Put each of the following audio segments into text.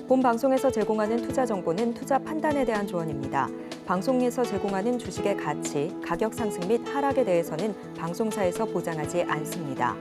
본 방송에서 제공하는 투자 정보는 투자 판단에 대한 조언입니다. 방송에서 제공하는 주식의 가치, 가격 상승 및 하락에 대해서는 방송사에서 보장하지 않습니다.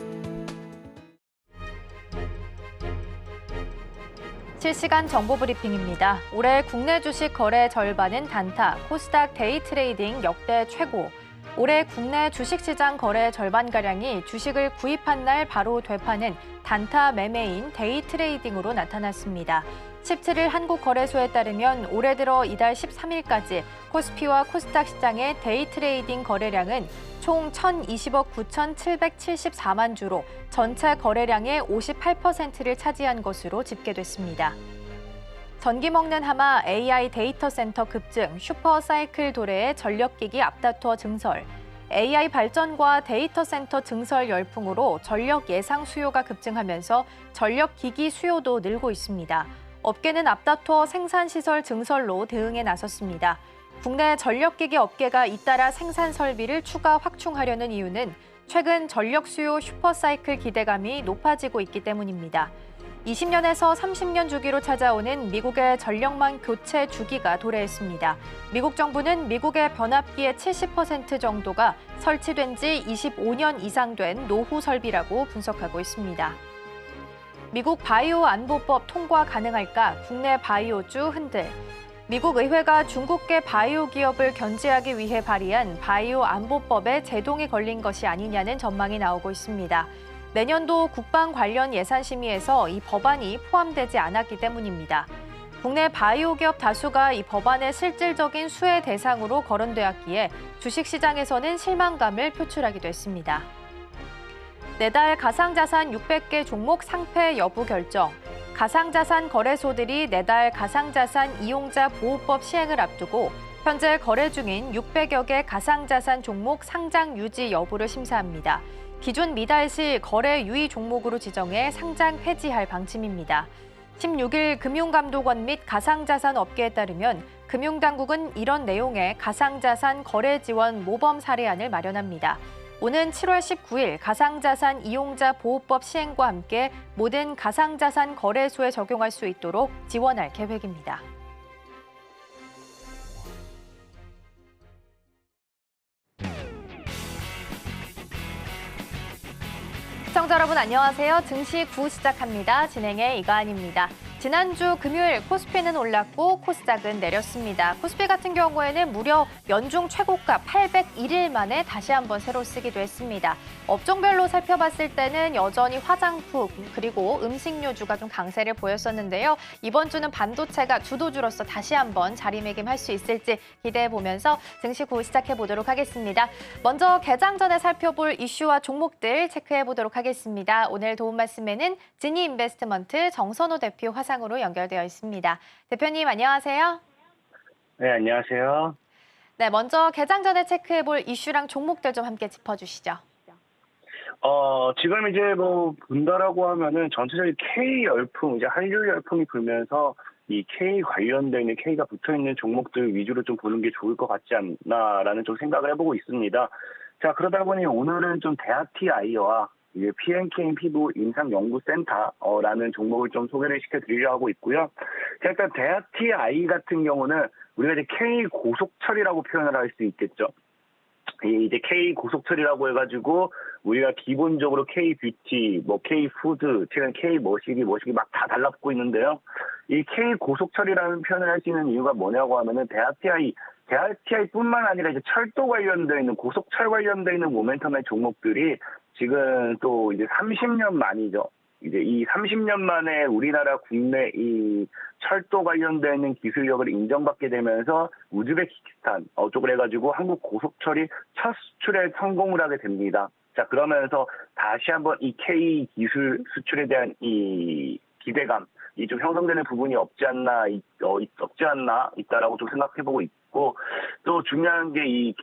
실시간 정보 브리핑입니다. 올해 국내 주식 거래 절반은 단타, 코스닥 데이 트레이딩 역대 최고. 올해 국내 주식시장 거래 절반가량이 주식을 구입한 날 바로 되파는 단타 매매인 데이 트레이딩으로 나타났습니다. 17일 한국거래소에 따르면 올해 들어 이달 13일까지 코스피와 코스닥 시장의 데이 트레이딩 거래량은 총 1,020억 9,774만 주로 전체 거래량의 58%를 차지한 것으로 집계됐습니다. 전기 먹는 하마 AI 데이터 센터 급증, 슈퍼사이클 도래의 전력기기 앞다투어 증설, AI 발전과 데이터 센터 증설 열풍으로 전력 예상 수요가 급증하면서 전력기기 수요도 늘고 있습니다. 업계는 앞다투어 생산시설 증설로 대응에 나섰습니다. 국내 전력기기 업계가 잇따라 생산 설비를 추가 확충하려는 이유는 최근 전력 수요 슈퍼사이클 기대감이 높아지고 있기 때문입니다. 20년에서 30년 주기로 찾아오는 미국의 전력망 교체 주기가 도래했습니다. 미국 정부는 미국의 변압기의 70% 정도가 설치된 지 25년 이상 된 노후 설비라고 분석하고 있습니다. 미국 바이오 안보법 통과 가능할까? 국내 바이오주 흔들. 미국 의회가 중국계 바이오 기업을 견제하기 위해 발의한 바이오 안보법에 제동이 걸린 것이 아니냐는 전망이 나오고 있습니다. 내년도 국방 관련 예산 심의에서 이 법안이 포함되지 않았기 때문입니다. 국내 바이오 기업 다수가 이 법안의 실질적인 수혜 대상으로 거론되었기에 주식시장에서는 실망감을 표출하기도 했습니다. 내달 가상자산 600개 종목 상패 여부 결정. 가상자산 거래소들이 내달 가상자산 이용자 보호법 시행을 앞두고 현재 거래 중인 600여 개 가상자산 종목 상장 유지 여부를 심사합니다. 기존 미달 시 거래 유의 종목으로 지정해 상장 폐지할 방침입니다. 16일 금융감독원 및 가상자산 업계에 따르면 금융당국은 이런 내용의 가상자산 거래 지원 모범 사례안을 마련합니다. 오는 7월 19일 가상자산 이용자 보호법 시행과 함께 모든 가상자산 거래소에 적용할 수 있도록 지원할 계획입니다. 시청자 여러분 안녕하세요. 증시 9 시작합니다. 진행의 이가은입니다. 지난주 금요일 코스피는 올랐고 코스닥은 내렸습니다. 코스피 같은 경우에는 무려 연중 최고가 801일 만에 다시 한번 새로 쓰기도 했습니다. 업종별로 살펴봤을 때는 여전히 화장품 그리고 음식료주가 좀 강세를 보였었는데요. 이번 주는 반도체가 주도주로서 다시 한번 자리매김할 수 있을지 기대해보면서 증시 9 시작해보도록 하겠습니다. 먼저 개장 전에 살펴볼 이슈와 종목들 체크해보도록 하겠습니다. 오늘 도움 말씀에는 지니인베스트먼트 정선호 대표 화상으로 연결되어 있습니다. 대표님 안녕하세요. 네, 안녕하세요. 네, 먼저 개장 전에 체크해볼 이슈랑 종목들 좀 함께 짚어주시죠. 지금 이제 본다라고 하면은 전체적인 K 열풍, 이제 한류 열풍이 불면서 이 K 관련돼 있는 K가 붙어 있는 종목들 위주로 좀 보는 게 좋을 것 같지 않나라는 좀 생각을 해보고 있습니다. 자, 그러다 보니 오늘은 좀 대하티아이와 이제 PNK 피부 임상연구센터라는 종목을 좀 소개를 시켜드리려고 하고 있고요. 자, 일단 대하티아이 같은 경우는 우리가 이제 K 고속철이라고 표현을 할 수 있겠죠. 이제 K 고속철이라고 해가지고 우리가 기본적으로 K 뷰티, K 푸드, 최근 K 머시기 막 다 달라붙고 있는데요. 이 K 고속철이라는 표현을 할 수 있는 이유가 뭐냐고 하면은 대하티아이뿐만 아니라 이제 철도 관련돼 있는 고속철 관련돼 있는 모멘텀의 종목들이 지금 또 이제 30년 만이죠. 이제 이 30년 만에 우리나라 국내 이 철도 관련되는 기술력을 인정받게 되면서 우즈베키스탄 쪽을 해가지고 한국 고속철이 첫 수출에 성공을 하게 됩니다. 자, 그러면서 다시 한번 이 K 기술 수출에 대한 이 기대감, 이 좀 형성되는 부분이 없지 않나 있다라고 좀 생각해보고 있고, 또 중요한 게 이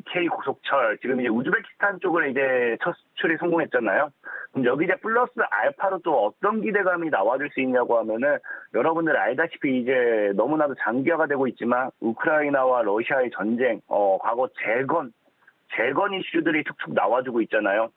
K 고속철, 지금 이제 우즈베키스탄 쪽을 이제 첫 수출에 성공했잖아요. 그럼 여기 이제 플러스 알파로 또 어떤 기대감이 나와줄 수 있냐고 하면은, 여러분들 알다시피 이제 너무나도 장기화가 되고 있지만 우크라이나와 러시아의 전쟁, 과거 재건 이슈들이 툭툭 나와주고 있잖아요.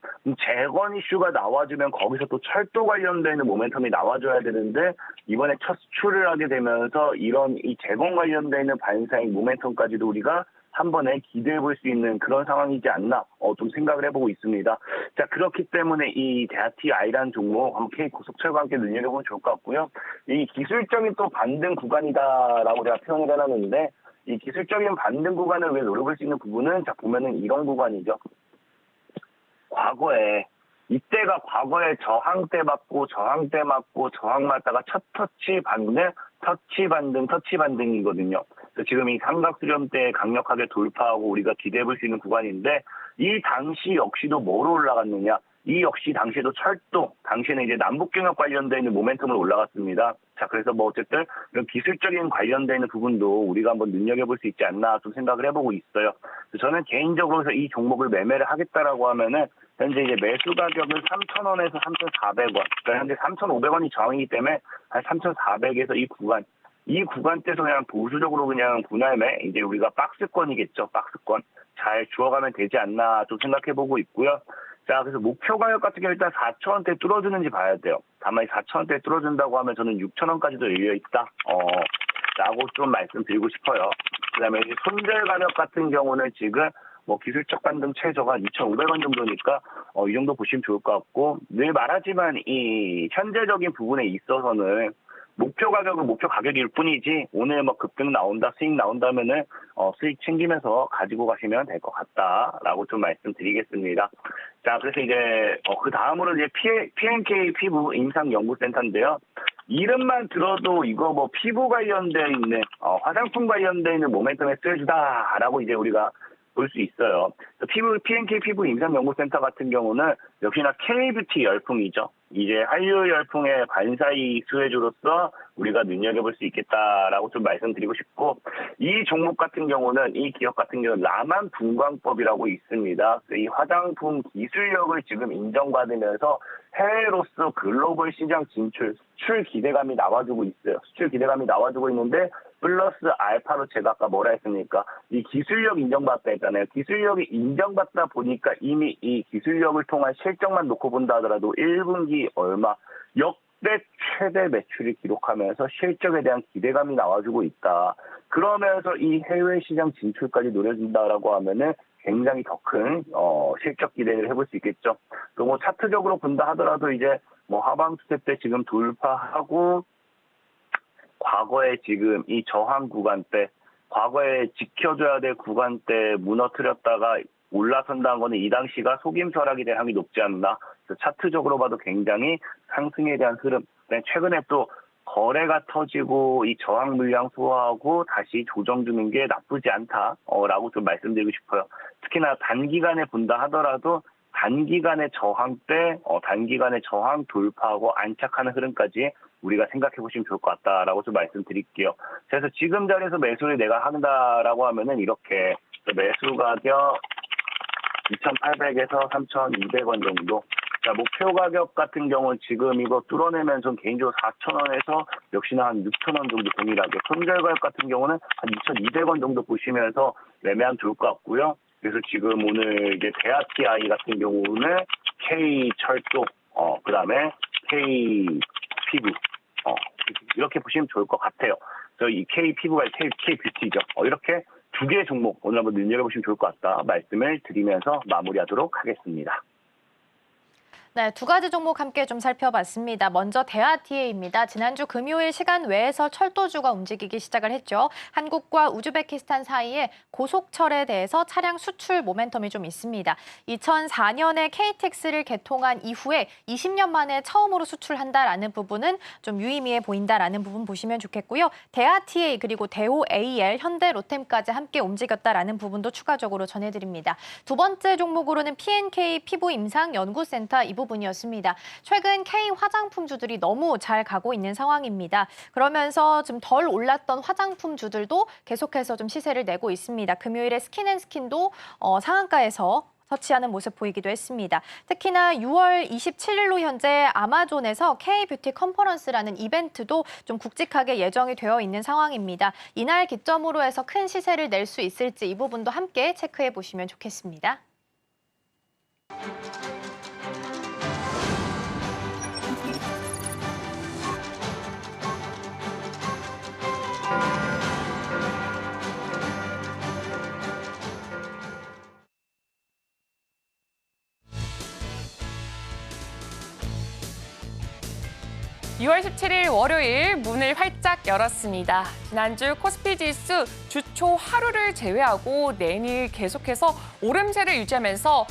재건 이슈가 나와주면 거기서 또 철도 관련되는 모멘텀이 나와줘야 되는데 이번에 첫 수출을 하게 되면서 이런 이 재건 관련되는 반사의 모멘텀까지도 우리가 한 번에 기대해 볼 수 있는 그런 상황이지 않나 좀 생각을 해보고 있습니다. 자, 그렇기 때문에 이 대하TI라는 종목 한번 K고속철과 함께 눈여겨보면 좋을 것 같고요. 이 기술적인 또 반등 구간이다라고 제가 표현을 해놨는데 이 기술적인 반등 구간을 왜 노려볼 수 있는 부분은 자 보면은 이런 구간이죠. 이때가 과거에 저항 때 맞고 저항 때 맞고 저항 맞다가 첫 터치 반등이거든요. 그래서 지금 이 삼각수렴대 강력하게 돌파하고 우리가 기대해 볼 수 있는 구간인데 이 당시 역시도 뭐로 올라갔느냐? 이 역시 당시에도 철도, 당시에는 이제 남북경협 관련되어 있는 모멘텀으로 올라갔습니다. 자, 그래서 뭐 어쨌든 이런 기술적인 관련되어 있는 부분도 우리가 한번 눈여겨볼 수 있지 않나 좀 생각을 해보고 있어요. 저는 개인적으로 이 종목을 매매를 하겠다라고 하면은 현재 이제 매수 가격은 3,000원에서 3,400원, 그러니까 현재 3,500원이 저항이기 때문에 한 3,400에서 이 구간대에서 그냥 보수적으로 그냥 분할매, 이제 우리가 박스권이겠죠, 박스권. 잘 주워가면 되지 않나 좀 생각해보고 있고요. 자, 그래서 목표 가격 같은 경우 일단 4,000원대 뚫어주는지 봐야 돼요. 다만 4,000원대 뚫어준다고 하면 저는 6,000원까지도 열려있다. 라고 좀 말씀드리고 싶어요. 그 다음에 손절 가격 같은 경우는 지금 뭐 기술적 반등 최저가 2,500원 정도니까 이 정도 보시면 좋을 것 같고 늘 말하지만 이 현재적인 부분에 있어서는 목표 가격은 목표 가격일 뿐이지 오늘 뭐 급등 나온다 수익 나온다면은 수익 챙기면서 가지고 가시면 될 것 같다라고 좀 말씀드리겠습니다. 자, 그래서 이제 그 다음으로 이제 P&K 피부 임상연구센터인데요. 이름만 들어도 이거 뭐 피부 관련돼 있는 화장품 관련돼 있는 모멘텀에 쓰여주다라고 이제 우리가 볼 수 있어요. P&K 피부 임상연구센터 같은 경우는 역시나 K뷰티 열풍이죠. 이제 한류 열풍의 반사이 수혜주로서 우리가 눈여겨볼 수 있겠다라고 좀 말씀드리고 싶고 이 종목 같은 경우는 이 기업 같은 경우는 라만 분광법이라고 있습니다. 이 화장품 기술력을 지금 인정받으면서 해외로서 글로벌 시장 진출, 수출 기대감이 나와주고 있어요. 수출 기대감이 나와주고 있는데 플러스 알파로 제가 아까 뭐라 했습니까? 이 기술력 인정받다 했잖아요. 기술력이 인정받다 보니까 이미 이 기술력을 통한 실적만 놓고 본다 하더라도 1분기 얼마 역대 최대 매출을 기록하면서 실적에 대한 기대감이 나와주고 있다. 그러면서 이 해외 시장 진출까지 노려진다라고 하면은 굉장히 더 큰 실적 기대를 해볼 수 있겠죠. 또 뭐 차트적으로 본다 하더라도 이제 뭐 하방 추세 때 지금 돌파하고 과거에 지금 이 저항 구간대, 과거에 지켜줘야 될 구간대 무너뜨렸다가 올라선다는 거는 이 당시가 속임설하기 대한 확률이 높지 않나. 차트적으로 봐도 굉장히 상승에 대한 흐름. 최근에 또 거래가 터지고 이 저항 물량 소화하고 다시 조정 주는 게 나쁘지 않다라고 좀 말씀드리고 싶어요. 특히나 단기간에 본다 하더라도 단기간의 저항 때 단기간에 저항 돌파하고 안착하는 흐름까지 우리가 생각해 보시면 좋을 것 같다라고 좀 말씀드릴게요. 그래서 지금 자리에서 매수를 내가 한다라고 하면은 이렇게 매수 가격 2,800에서 3,200원 정도. 자, 목표 가격 같은 경우는 지금 이거 뚫어내면 전 개인적으로 4,000원에서 역시나 한 6,000원 정도 동일하게. 손절 가격 같은 경우는 한 2,200원 정도 보시면서 매매하면 좋을 것 같고요. 그래서 지금 오늘 이제 대하TI 같은 경우는 K철도, 그 다음에 K피부, 이렇게 보시면 좋을 것 같아요. 그래서 이 K피부가 K뷰티죠. 이렇게 두 개의 종목 오늘 한번 눈여겨보시면 좋을 것 같다 말씀을 드리면서 마무리하도록 하겠습니다. 네, 두 가지 종목 함께 좀 살펴봤습니다. 먼저 대하TA입니다. 지난주 금요일 시간 외에서 철도주가 움직이기 시작을 했죠. 한국과 우즈베키스탄 사이에 고속철에 대해서 차량 수출 모멘텀이 좀 있습니다. 2004년에 KTX를 개통한 이후에 20년 만에 처음으로 수출한다라는 부분은 좀 유의미해 보인다라는 부분 보시면 좋겠고요. 대하TA 그리고 대호AL, 현대 로템까지 함께 움직였다라는 부분도 추가적으로 전해드립니다. 두 번째 종목으로는 P&K 피부 임상 연구센터 이 부분이었습니다. 최근 K 화장품주들이 너무 잘 가고 있는 상황입니다. 그러면서 좀 덜 올랐던 화장품주들도 계속해서 좀 시세를 내고 있습니다. 금요일에 스킨앤스킨도 상한가에서 터치하는 모습 보이기도 했습니다. 특히나 6월 27일로 현재 아마존에서 K뷰티 컨퍼런스라는 이벤트도 좀 굵직하게 예정이 되어 있는 상황입니다. 이날 기점으로 해서 큰 시세를 낼 수 있을지 이 부분도 함께 체크해 보시면 좋겠습니다. (6월 17일) 월요일 문을 활짝 열었습니다. 지난주 코스피 지수 주초 하루를 제외하고 내일 계속해서 오름세를 유지하면서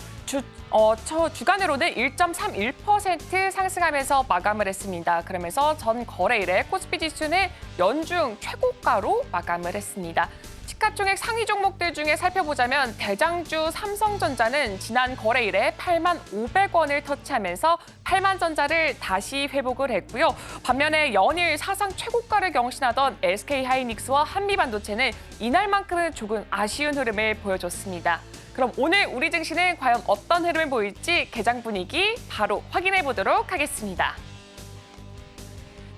주간으로는 1.31% 상승하면서 마감을 했습니다. 그러면서 전 거래일에 코스피 지수는 연중 최고가로 마감을 했습니다. 시가총액 상위 종목들 중에 살펴보자면 대장주 삼성전자는 지난 거래일에 8만 500원을 터치하면서 8만 전자를 다시 회복을 했고요. 반면에 연일 사상 최고가를 경신하던 SK하이닉스와 한미반도체는 이날만큼은 조금 아쉬운 흐름을 보여줬습니다. 그럼 오늘 우리 증시는 과연 어떤 흐름을 보일지 개장 분위기 바로 확인해 보도록 하겠습니다.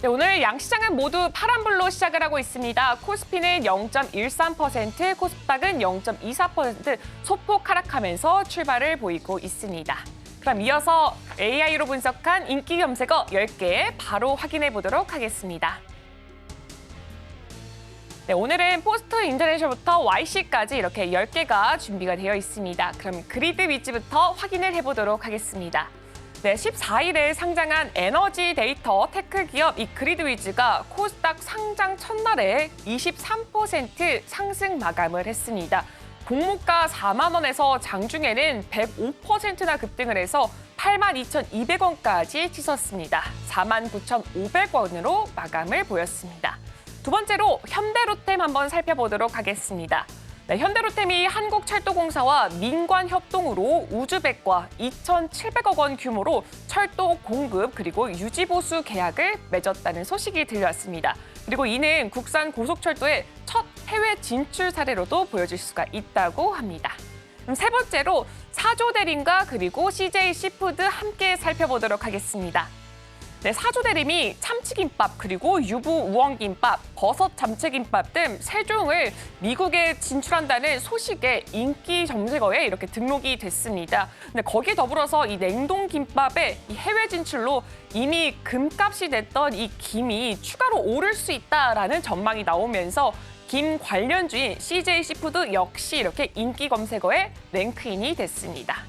네, 오늘 양시장은 모두 파란불로 시작을 하고 있습니다. 코스피는 0.13%, 코스닥은 0.24% 소폭 하락하면서 출발을 보이고 있습니다. 그럼 이어서 AI로 분석한 인기 검색어 10개 바로 확인해 보도록 하겠습니다. 네, 오늘은 포스트 인터내셔널부터 YC까지 이렇게 10개가 준비가 되어 있습니다. 그럼 그리드 위주부터 확인을 해보도록 하겠습니다. 네, 14일에 상장한 에너지 데이터 테크 기업 이 그리드위즈가 코스닥 상장 첫날에 23% 상승 마감을 했습니다. 공모가 4만 원에서 장중에는 105%나 급등을 해서 82,200원까지 치솟습니다. 49,500원으로 마감을 보였습니다. 두 번째로 현대로템 한번 살펴보도록 하겠습니다. 네, 현대로템이 한국철도공사와 민관 협동으로 우즈벡과 2,700억 원 규모로 철도 공급 그리고 유지 보수 계약을 맺었다는 소식이 들려왔습니다. 그리고 이는 국산 고속철도의 첫 해외 진출 사례로도 보여질 수가 있다고 합니다. 그럼 세 번째로 사조대림과 그리고 CJ 시푸드 함께 살펴보도록 하겠습니다. 네, 사조대림이 참치김밥 그리고 유부 우엉김밥, 버섯 잠채김밥 등 세 종을 미국에 진출한다는 소식에 인기 검색어에 이렇게 등록이 됐습니다. 근데 거기에 더불어서 이 냉동김밥의 이 해외 진출로 이미 금값이 됐던 이 김이 추가로 오를 수 있다라는 전망이 나오면서 김 관련주인 CJ 시푸드 역시 이렇게 인기 검색어에 랭크인이 됐습니다.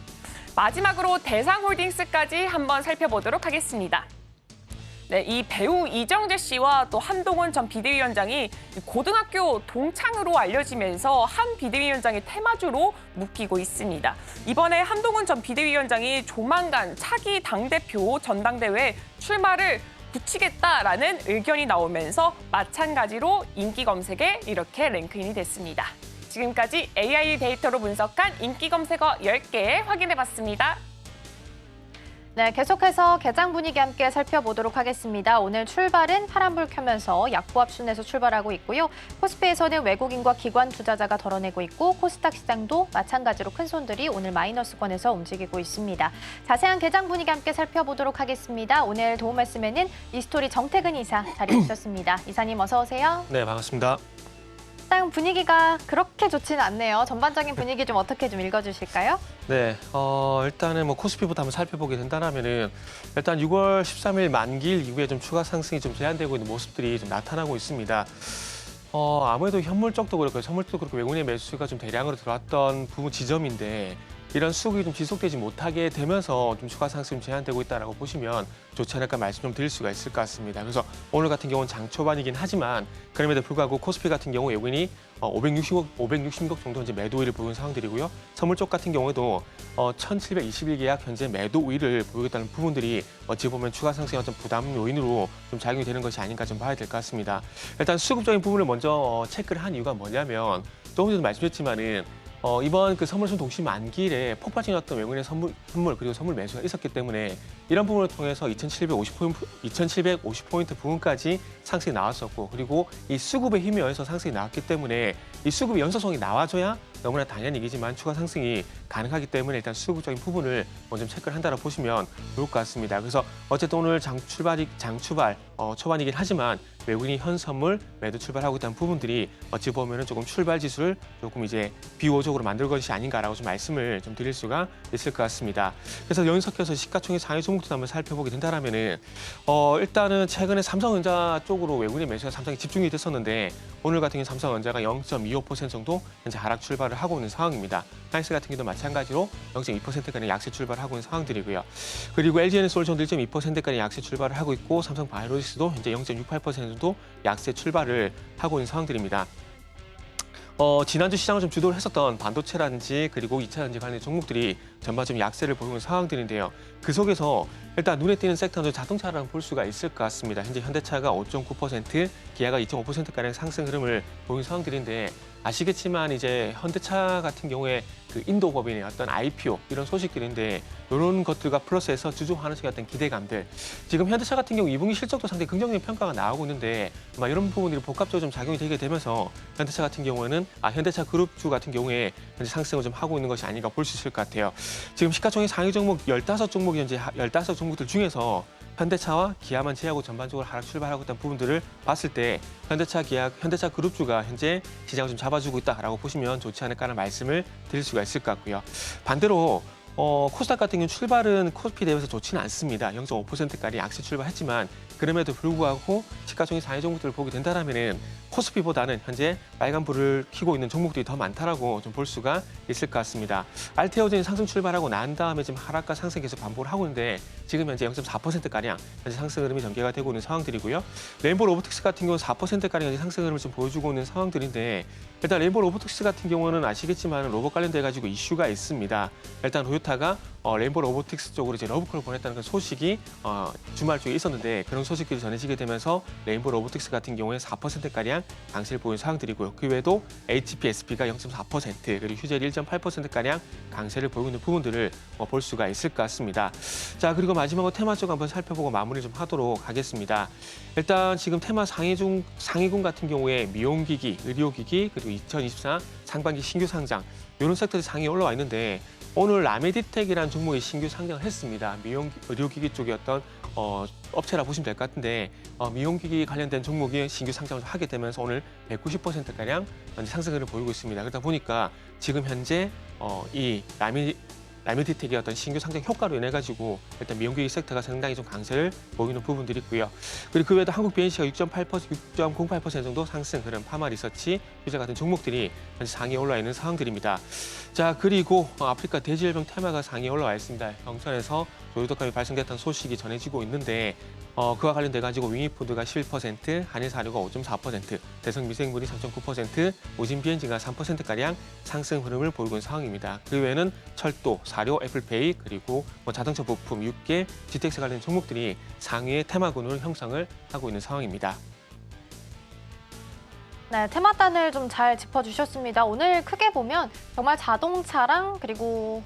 마지막으로 대상홀딩스까지 한번 살펴보도록 하겠습니다. 네, 이 배우 이정재 씨와 또 한동훈 전 비대위원장이 고등학교 동창으로 알려지면서 한 비대위원장의 테마주로 묶이고 있습니다. 이번에 한동훈 전 비대위원장이 조만간 차기 당대표 전당대회에 출마를 붙이겠다라는 의견이 나오면서 마찬가지로 인기 검색에 이렇게 랭크인이 됐습니다. 지금까지 AI 데이터로 분석한 인기 검색어 10개 확인해봤습니다. 네, 계속해서 개장 분위기 함께 살펴보도록 하겠습니다. 오늘 출발은 파란불 켜면서 약보합 순에서 출발하고 있고요. 코스피에서는 외국인과 기관 투자자가 덜어내고 있고 코스닥 시장도 마찬가지로 큰 손들이 오늘 마이너스권에서 움직이고 있습니다. 자세한 개장 분위기 함께 살펴보도록 하겠습니다. 오늘 도움 말씀에는 이스토리 정태근 이사 자리해 주셨습니다. 이사님 어서 오세요. 네, 반갑습니다. 시장 분위기가 그렇게 좋지는 않네요. 전반적인 분위기 좀 어떻게 좀 읽어주실까요? 네, 일단은 뭐 코스피부터 한번 살펴보게 된다면은 일단 6월 13일 만기일 이후에 좀 추가 상승이 좀 제한되고 있는 모습들이 좀 나타나고 있습니다. 아무래도 현물 쪽도 그렇고 선물 쪽도 그렇고 외국인의 매수가 좀 대량으로 들어왔던 부분 지점인데 이런 수급이 좀 지속되지 못하게 되면서 좀 추가 상승이 제한되고 있다라고 보시면 좋지 않을까 말씀 좀 드릴 수가 있을 것 같습니다. 그래서 오늘 같은 경우는 장 초반이긴 하지만 그럼에도 불구하고 코스피 같은 경우 외국인이 560억 정도 이제 매도 우위를 보이는 상황들이고요. 선물 쪽 같은 경우에도 1,721계약 현재 매도 우위를 보이겠다는 부분들이 어찌 보면 추가 상승의 어떤 부담 요인으로 좀 작용이 되는 것이 아닌가 좀 봐야 될 것 같습니다. 일단 수급적인 부분을 먼저 체크를 한 이유가 뭐냐면 조금 전에 말씀드렸지만은 이번 그 선물순 동시 만기일에 폭발적이었던 외국인의 선물 그리고 선물 매수가 있었기 때문에 이런 부분을 통해서 2,750포인트 부분까지 상승이 나왔었고 그리고 이 수급의 힘에 의해서 상승이 나왔기 때문에 이 수급의 연속성이 나와줘야 너무나 당연한 얘기지만 추가 상승이 가능하기 때문에 일단 수급적인 부분을 먼저 체크를 한다고 보시면 좋을 것 같습니다. 그래서 어쨌든 오늘 장 출발 초반이긴 하지만 외국인이 현 선물 매도 출발하고 있다는 부분들이 어찌 보면은 조금 출발 지수를 조금 이제 비호적으로 만들 것이 아닌가라고 좀 말씀을 좀 드릴 수가 있을 것 같습니다. 그래서 연속해서 시가총액 상위 종목도 한번 살펴보게 된다라면은 일단은 최근에 삼성전자 쪽으로 외국인의 매수가 상당히 집중이 됐었는데 오늘 같은 경우 삼성전자가 0.25% 정도 현재 하락 출발을 하고 있는 상황입니다. 하이닉스 같은 경우도 마찬가지로 0.2%가량 약세 출발을 하고 있는 상황들이고요. 그리고 LG에너솔루션도 1.2%가량 약세 출발을 하고 있고 삼성바이오로직스도 현재 0.68% 정도 약세 출발을 하고 있는 상황들입니다. 지난주 시장을 좀 주도를 했었던 반도체라든지 그리고 2차 전지 관련 종목들이 전반적으로 약세를 보이는 상황들인데요. 그 속에서 일단 눈에 띄는 섹터는 자동차라는 볼 수가 있을 것 같습니다. 현재 현대차가 5.9%, 기아가 2.5%가량 상승 흐름을 보이는 상황들인데 아시겠지만 이제 현대차 같은 경우에 그 인도 법인의 어떤 IPO 이런 소식들인데 이런 것들과 플러스해서 주종하는 식의 어떤 기대감들. 지금 현대차 같은 경우 2분기 실적도 상당히 긍정적인 평가가 나오고 있는데 아마 이런 부분들이 복합적으로 좀 작용이 되게 되면서 현대차 같은 경우에는 현대차 그룹주 같은 경우에 현재 상승을 좀 하고 있는 것이 아닌가 볼 수 있을 것 같아요. 지금 시가총액 상위 종목 15종목이 현재 15종목들 중에서 현대차와 기아만 제외하고 전반적으로 하락 출발하고 있다는 부분들을 봤을 때 현대차, 기아, 현대차 그룹주가 현재 시장을 좀 잡아주고 있다라고 보시면 좋지 않을까라는 말씀을 드릴 수가 있을 것 같고요. 반대로 코스닥 같은 경우는 출발은 코스피 대비해서 좋지는 않습니다. 0.5%까지 약세 출발했지만 그럼에도 불구하고 시가총액 상위 종목들을 보게 된다면은 코스피보다는 현재 빨간불을 켜고 있는 종목들이 더 많다라고 좀 볼 수가 있을 것 같습니다. 알테오젠이 상승 출발하고 난 다음에 지금 하락과 상승 계속 반복을 하고 있는데 지금 현재 0.4%가량 현재 상승 흐름이 전개가 되고 있는 상황들이고요. 레인보우 로보틱스 같은 경우는 4%가량 현재 상승 흐름을 좀 보여주고 있는 상황들인데 일단 레인보우 로보틱스 같은 경우는 아시겠지만 로봇 관련돼 가지고 이슈가 있습니다. 일단 토요타가 레인보우 로보틱스 쪽으로 이제 러브콜을 보냈다는 소식이 주말 쪽에 있었는데 그런 소식들이 전해지게 되면서 레인보우 로보틱스 같은 경우에 4%가량 강세를 보인 상황들이고요. 그 외에도 HP, SP가 0.4% 그리고 휴젤이 1.8%가량 강세를 보이고 있는 부분들을 볼 수가 있을 것 같습니다. 자, 그리고 마지막으로 테마 쪽 한번 살펴보고 마무리 좀 하도록 하겠습니다. 일단 지금 테마 상위군 같은 경우에 미용기기, 의료기기 그리고 2024 상반기 신규 상장 이런 섹터들이 상위에 올라와 있는데 오늘 라메디텍이라는 종목이 신규 상장을 했습니다. 미용 의료기기 쪽의 어떤 업체라 보시면 될 것 같은데 미용기기 관련된 종목이 신규 상장을 하게 되면서 오늘 190%가량 상승을 보이고 있습니다. 그러다 보니까 지금 현재 이 라메디텍의 어떤 신규 상장 효과로 인해 가지고 일단 미용기기 섹터가 상당히 좀 강세를 보이는 부분들이 있고요. 그리고 그 외에도 한국 BNC가 6.08% 정도 상승 흐름, 파마리서치, 휴자 같은 종목들이 현재 상위에 올라와 있는 상황들입니다. 자, 그리고 아프리카 돼지열병 테마가 상위에 올라와 있습니다. 경천에서 조류독감이 발생됐다는 소식이 전해지고 있는데 그와 관련돼 가지고 윙이푸드가 11%, 한일사료가 5.4%, 대성미생물이 3.9%, 우진비엔진가 3%가량 상승 흐름을 보이고 있는 상황입니다. 그 외에는 철도, 사료, 애플페이, 그리고 자동차 부품, 육계, GTX 관련 종목들이 상위의 테마군으로 형성을 하고 있는 상황입니다. 네, 테마단을 좀 잘 짚어주셨습니다. 오늘 크게 보면 정말 자동차랑 그리고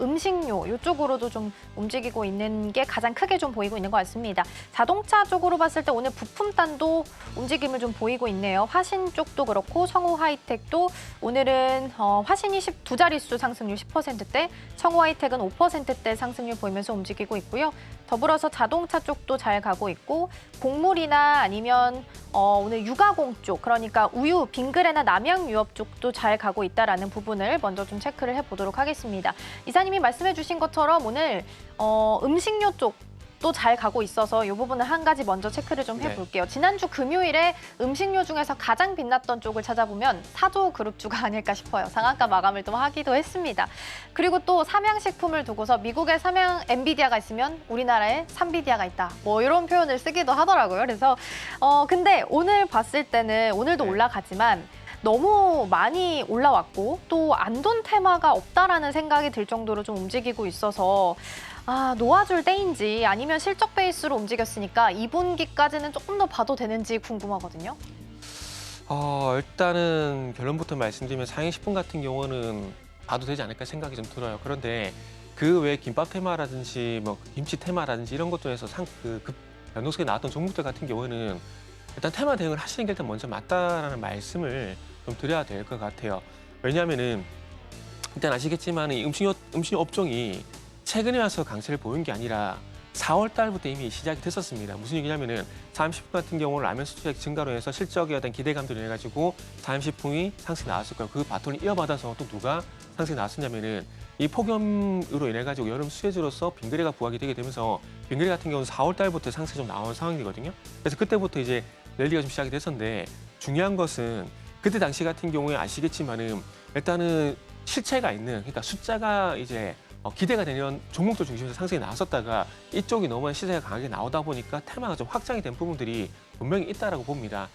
음식료 이쪽으로도 좀 움직이고 있는 게 가장 크게 좀 보이고 있는 것 같습니다. 자동차 쪽으로 봤을 때 오늘 부품단도 움직임을 좀 보이고 있네요. 화신 쪽도 그렇고 청호 하이텍도 오늘은 화신이 두 자릿수 상승률 10%대, 청호 하이텍은 5%대 상승률 보이면서 움직이고 있고요. 더불어서 자동차 쪽도 잘 가고 있고 곡물이나 아니면 오늘 유가공 쪽, 그러니까 우유, 빙그레나 남양유업 쪽도 잘 가고 있다라는 부분을 먼저 좀 체크를 해보도록 하겠습니다. 이사님이 말씀해 주신 것처럼 오늘 음식료 쪽도 잘 가고 있어서 이 부분을 한 가지 먼저 체크를 좀 해볼게요. 지난주 금요일에 음식료 중에서 가장 빛났던 쪽을 찾아보면 타조 그룹주가 아닐까 싶어요. 상한가 마감을 또 하기도 했습니다. 그리고 또 삼양식품을 두고서 미국에 엔비디아가 있으면 우리나라에 삼비디아가 있다. 뭐 이런 표현을 쓰기도 하더라고요. 그래서 근데 오늘 봤을 때는 오늘도 올라가지만 너무 많이 올라왔고 또 안돈 테마가 없다라는 생각이 들 정도로 좀 움직이고 있어서 놓아줄 때인지 아니면 실적 베이스로 움직였으니까 2분기까지는 조금 더 봐도 되는지 궁금하거든요. 일단은 결론부터 말씀드리면 상행식품 같은 경우는 봐도 되지 않을까 생각이 좀 들어요. 그런데 그 외에 김밥 테마라든지 뭐 김치 테마라든지 이런 것들에서 변동성이 나왔던 종목들 같은 경우는 일단 테마 대응을 하시는 게 일단 먼저 맞다라는 말씀을 좀 드려야 될 것 같아요. 왜냐하면은 일단 아시겠지만 이 음식료 업종이 최근에 와서 강세를 보인 게 아니라 4월 달부터 이미 시작이 됐었습니다. 무슨 얘기냐면은 사암식품 같은 경우는 라면 수출액 증가로 해서 실적에 어떤 기대감들을 인해 가지고 사암식품이 상승이 나왔을 거예요. 그 바톤을 이어받아서 또 누가 상승이 나왔었냐면은 이 폭염으로 인해 가지고 여름 수혜주로서 빙그레가 부각이 되게 되면서 빙그레 같은 경우는 4월 달부터 상승이 좀 나온 상황이거든요. 그래서 그때부터 이제 랠리가 좀 시작이 됐었는데 중요한 것은 그때 당시 같은 경우에 아시겠지만은 일단은 실체가 있는 그러니까 숫자가 이제 기대가 되는 종목들 중심에서 상승이 나왔었다가 이쪽이 너무 시세가 강하게 나오다 보니까 테마가 좀 확장이 된 부분들이 분명히 있다라고 봅니다.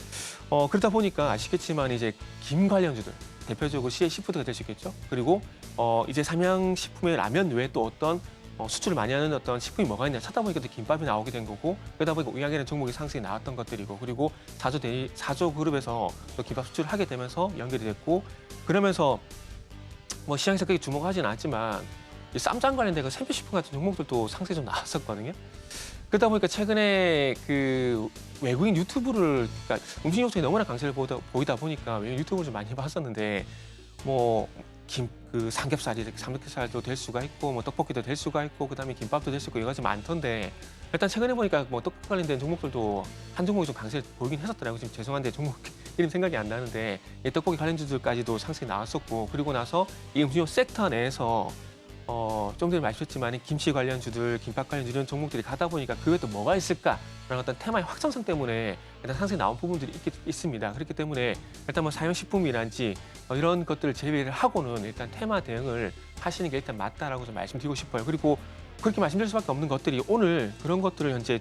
그러다 보니까 아시겠지만 이제 김 관련주들 대표적으로 CA 시푸드가 될 수 있겠죠. 그리고 이제 삼양식품의 라면 외에 또 어떤 수출을 많이 하는 어떤 식품이 뭐가 있냐 찾다 보니까 또 김밥이 나오게 된 거고 그러다 보니까 우양에는 종목이 상승이 나왔던 것들이고 그리고 사조 그룹에서 또 김밥 수출을 하게 되면서 연결이 됐고 그러면서 뭐 시장에서 크게 주목하지는 않았지만 이 쌈장 관련된 샘표식품 같은 종목들도 상승이 좀 나왔었거든요. 그러다 보니까 최근에 그 외국인 유튜브를 그러니까 음식 업종이 너무나 강세를 보이다 보니까 외국인 유튜브를 좀 많이 봤었는데 뭐 그 삼겹살도 될 수가 있고 뭐 떡볶이도 될 수가 있고 그다음에 김밥도 될 수 있고 여러 가지 많던데 일단 최근에 보니까 뭐 떡볶이 관련된 종목들도 한 종목이 좀 강세를 보이긴 했었더라고요. 지금 죄송한데 종목 이름 생각이 안 나는데 이 떡볶이 관련주들까지도 상승이 나왔었고 그리고 나서 이 음식료 섹터 내에서 좀 전에 말씀드렸지만 김치 관련주들, 김밥 관련주 이런 종목들이 가다 보니까 그 외에 또 뭐가 있을까라는 어떤 테마의 확장성 때문에 일단 상승이 나온 부분들이 있습니다. 그렇기 때문에 일단 뭐 사용식품이란지 이런 것들을 제외를 하고는 일단 테마 대응을 하시는 게 일단 맞다라고 좀 말씀드리고 싶어요. 그리고 그렇게 말씀드릴 수밖에 없는 것들이 오늘 그런 것들을 현재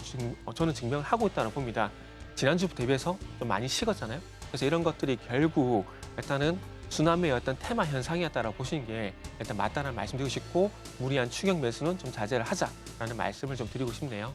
저는 증명을 하고 있다고 봅니다. 지난주 대비해서 좀 많이 식었잖아요. 그래서 이런 것들이 결국 일단은 순환매의 어떤 테마 현상이었다라고 보시는 게 일단 맞다는 말씀드리고 싶고 무리한 추격 매수는 좀 자제를 하자라는 말씀을 좀 드리고 싶네요.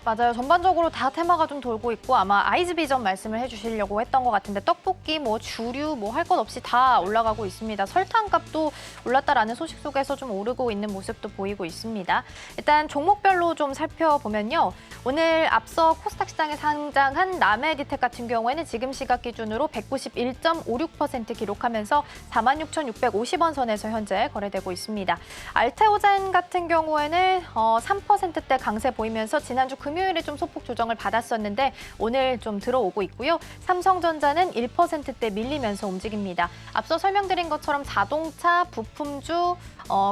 맞아요. 전반적으로 다 테마가 좀 돌고 있고 아마 아이즈비전 말씀을 해주시려고 했던 것 같은데 떡볶이, 뭐 주류, 뭐 할 것 없이 다 올라가고 있습니다. 설탕값도 올랐다라는 소식 속에서 좀 오르고 있는 모습도 보이고 있습니다. 일단 종목별로 좀 살펴보면요. 오늘 앞서 코스닥 시장에 상장한 남해디텍 같은 경우에는 지금 시각 기준으로 191.56% 기록하면서 46,650원 선에서 현재 거래되고 있습니다. 알테오젠 같은 경우에는 3%대 강세 보이면서 지난주 금요일에 좀 소폭 조정을 받았었는데 오늘 좀 들어오고 있고요. 삼성전자는 1%대 밀리면서 움직입니다. 앞서 설명드린 것처럼 자동차, 부품주,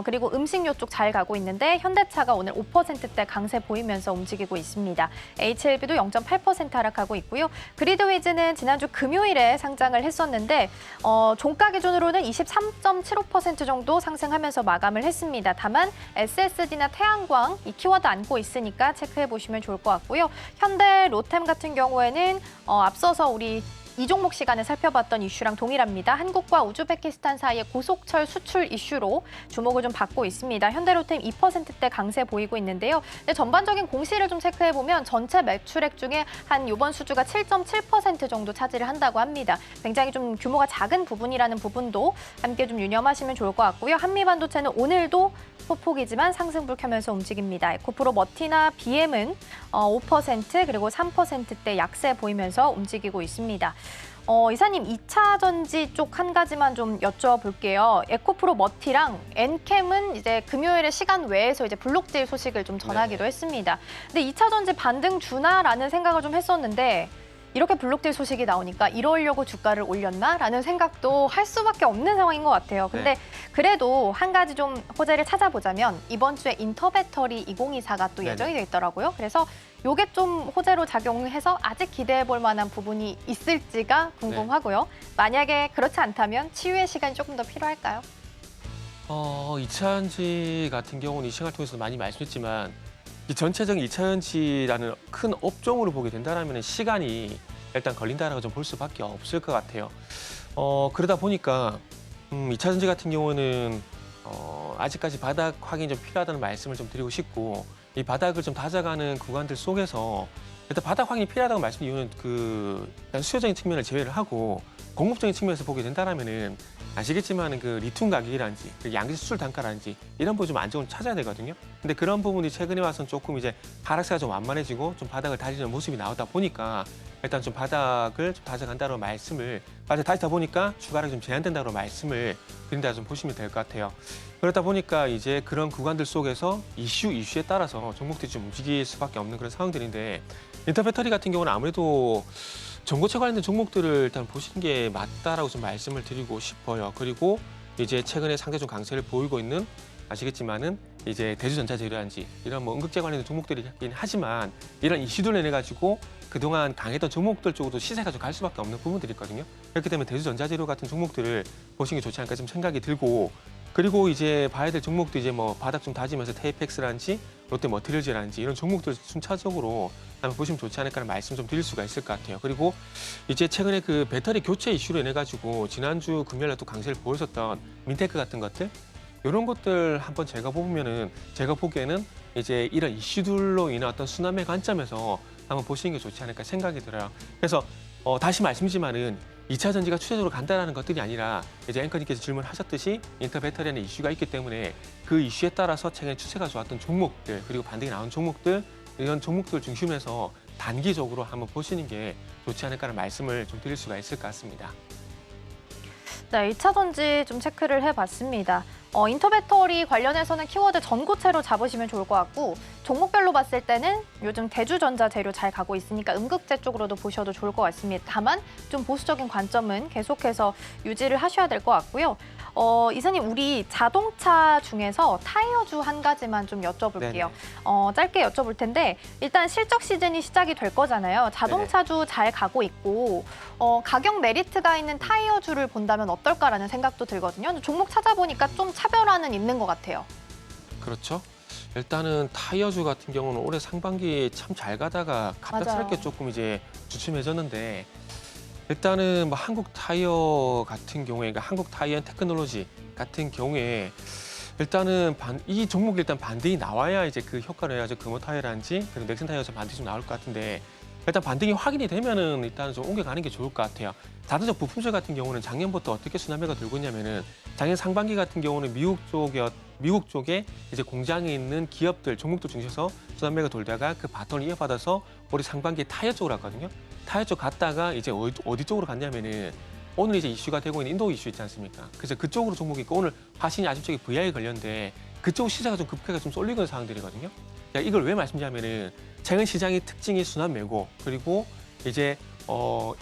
그리고 음식료 쪽 잘 가고 있는데 현대차가 오늘 5%대 강세 보이면서 움직이고 있습니다. HLB도 0.8% 하락하고 있고요. 그리드위즈는 지난주 금요일에 상장을 했었는데 종가 기준으로는 23.75% 정도 상승하면서 마감을 했습니다. 다만 SSD나 태양광 이 키워드 안고 있으니까 체크해 보시면 좋을 것 같고요. 현대, 로템 같은 경우에는 앞서서 우리 이 종목 시간에 살펴봤던 이슈랑 동일합니다. 한국과 우즈베키스탄 사이의 고속철 수출 이슈로 주목을 좀 받고 있습니다. 현대로템 2%대 강세 보이고 있는데요. 근데 전반적인 공시를 좀 체크해보면 전체 매출액 중에 한 이번 수주가 7.7% 정도 차지를 한다고 합니다. 굉장히 좀 규모가 작은 부분이라는 부분도 함께 좀 유념하시면 좋을 것 같고요. 한미반도체는 오늘도 소폭이지만 상승불 켜면서 움직입니다. 에코프로 머티나 BM은 5% 그리고 3%대 약세 보이면서 움직이고 있습니다. 이사님, 2차 전지 쪽 한 가지만 좀 여쭤볼게요. 에코프로 머티랑 엔캠은 이제 금요일에 시간 외에서 이제 블록딜 소식을 좀 전하기도 했습니다. 근데 2차 전지 반등 주나라는 생각을 좀 했었는데 이렇게 블록딜 소식이 나오니까 이러려고 주가를 올렸나라는 생각도 할 수밖에 없는 상황인 것 같아요. 근데 그래도 한 가지 좀 호재를 찾아보자면 이번 주에 인터배터리 2024가 또 예정이 돼 있더라고요. 그래서 요게 좀 호재로 작용해서 아직 기대해 볼 만한 부분이 있을지가 궁금하고요. 만약에 그렇지 않다면 치유의 시간이 조금 더 필요할까요? 2차전지 같은 경우는 이 시간을 통해서 많이 말씀했지만 이 전체적인 2차전지라는 큰 업종으로 보게 된다면 시간이 일단 걸린다라고 좀 볼 수밖에 없을 것 같아요. 그러다 보니까 2차전지 같은 경우는 아직까지 바닥 확인이 좀 필요하다는 말씀을 좀 드리고 싶고 이 바닥을 좀 다져가는 구간들 속에서 일단 바닥 확인이 필요하다고 말씀드린 이유는 일단 수요적인 측면을 제외를 하고 공업적인 측면에서 보게 된다라면은 아시겠지만 그 리튬 가격이라든지 그 양지 수출 단가라든지 이런 부분 좀 안정을 찾아야 되거든요. 근데 그런 부분이 최근에 와서는 조금 이제 하락세가 좀 완만해지고 좀 바닥을 다지는 모습이 나오다 보니까 일단 좀 바닥을 좀 다져간다는 말씀을 다지다 보니까 추가로 좀 제한된다고 말씀을 드린다 좀 보시면 될 것 같아요. 그렇다 보니까 이제 그런 구간들 속에서 이슈에 따라서 종목들이 좀 움직일 수밖에 없는 그런 상황들인데 인터배터리 같은 경우는 아무래도 전고체 관련된 종목들을 일단 보시는 게 맞다라고 좀 말씀을 드리고 싶어요. 그리고 이제 최근에 상대 좀 강세를 보이고 있는 아시겠지만은 이제 대주전자재료라든지 이런 뭐 응급제 관련된 종목들이긴 하지만 이런 이슈들을 인해 가지고 그동안 강했던 종목들 쪽으로 시세가 좀 갈 수밖에 없는 부분들이 있거든요. 그렇기 때문에 대주전자재료 같은 종목들을 보시는 게 좋지 않을까 좀 생각이 들고 그리고 이제 봐야 될 종목도 이제 뭐 바닥 좀 다지면서 테이펙스라든지 롯데머티리얼즈라든지 이런 종목들 순차적으로 한번 보시면 좋지 않을까라는 말씀 좀 드릴 수가 있을 것 같아요. 그리고 이제 최근에 그 배터리 교체 이슈로 인해 가지고 지난주 금요일에 또 강세를 보였었던 민테크 같은 것들 이런 것들 한번 제가 보기에는 이제 이런 이슈들로 인한 어떤 순환매 관점에서 한번 보시는 게 좋지 않을까 생각이 들어요. 그래서 다시 말씀이지만은 2차 전지가 추세적으로 간다라는 것들이 아니라 이제 앵커님께서 질문하셨듯이 인터 배터리라는 이슈가 있기 때문에 그 이슈에 따라서 최근에 추세가 좋았던 종목들 그리고 반등이 나온 종목들 이런 종목들 중심에서 단기적으로 한번 보시는 게 좋지 않을까라는 말씀을 좀 드릴 수가 있을 것 같습니다. 네, 2차 전지 좀 체크를 해봤습니다. 인터배터리 관련해서는 키워드 전고체로 잡으시면 좋을 것 같고 종목별로 봤을 때는 요즘 대주전자 재료 잘 가고 있으니까 음극재 쪽으로도 보셔도 좋을 것 같습니다. 다만 좀 보수적인 관점은 계속해서 유지를 하셔야 될 것 같고요. 이사님, 우리 자동차 중에서 타이어주 한 가지만 좀 여쭤볼게요. 짧게 여쭤볼 텐데 일단 실적 시즌이 시작이 될 거잖아요. 자동차주 잘 가고 있고 가격 메리트가 있는 타이어주를 본다면 어떨까라는 생각도 들거든요. 근데 종목 찾아보니까 좀 차별화는 있는 것 같아요. 그렇죠. 일단은 타이어주 같은 경우는 올해 상반기에 참 잘 가다가 갑작스럽게 맞아요. 조금 이제 주춤해졌는데 일단은 뭐 한국 타이어 같은 경우에 그러니까 한국 타이어 앤 테크놀로지 같은 경우에 일단은 이 종목이 일단 반등이 나와야 이제 그 효과를 해야죠. 금호 타이어라든지 그리고 넥슨 타이어에서 반등이 좀 나올 것 같은데 일단 반등이 확인이 되면은 일단 좀 옮겨가는 게 좋을 것 같아요. 자동차 부품줄 같은 경우는 작년부터 어떻게 순환매가 돌고 있냐면은 작년 상반기 같은 경우는 미국 쪽에 이제 공장에 있는 기업들 종목들 중에서 순환매가 돌다가 그 바톤을 이어받아서 올해 상반기에 타이어 쪽으로 갔거든요. 타이어 쪽 갔다가 이제 어디 쪽으로 갔냐면은 오늘 이제 이슈가 되고 있는 인도 이슈 있지 않습니까? 그래서 그쪽으로 종목이 있고 오늘 화신이 아직 쪽에 VI에 걸렸는데 그쪽 시세가 좀 급하게 좀 쏠리고 있는 상황들이거든요. 이걸 왜 말씀드리냐면은 최근 시장의 특징이 순환매고 그리고 이제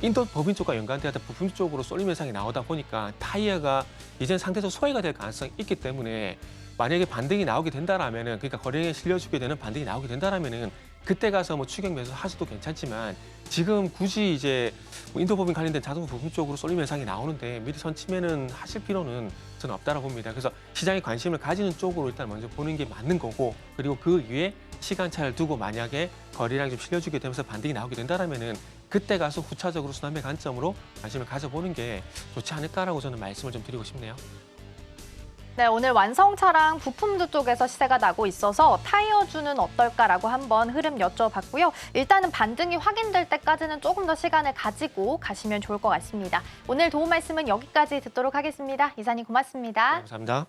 인도 법인 쪽과 연관되었던 부품 쪽으로 쏠림 현상이 나오다 보니까 타이어가 이제는 상대적으로 소외가 될 가능성이 있기 때문에 만약에 반등이 나오게 된다라면은 그러니까 거래량에 실려주게 되는 반등이 나오게 된다라면은 그때 가서 뭐 추격 매수 하셔도 괜찮지만 지금 굳이 이제 인도 법인 관련된 자동차 부품 쪽으로 쏠림 현상이 나오는데 미리 선침해는 하실 필요는 저는 없다고 봅니다. 그래서 시장에 관심을 가지는 쪽으로 일단 먼저 보는 게 맞는 거고 그리고 그 위에 시간차를 두고 만약에 거래량이 좀 실려주게 되면서 반등이 나오게 된다라면은 그때 가서 후차적으로 순환매 관점으로 관심을 가져보는 게 좋지 않을까라고 저는 말씀을 좀 드리고 싶네요. 네, 오늘 완성차랑 부품주 쪽에서 시세가 나고 있어서 타이어주는 어떨까라고 한번 흐름 여쭤봤고요. 일단은 반등이 확인될 때까지는 조금 더 시간을 가지고 가시면 좋을 것 같습니다. 오늘 도움 말씀은 여기까지 듣도록 하겠습니다. 이사님 고맙습니다. 네, 감사합니다.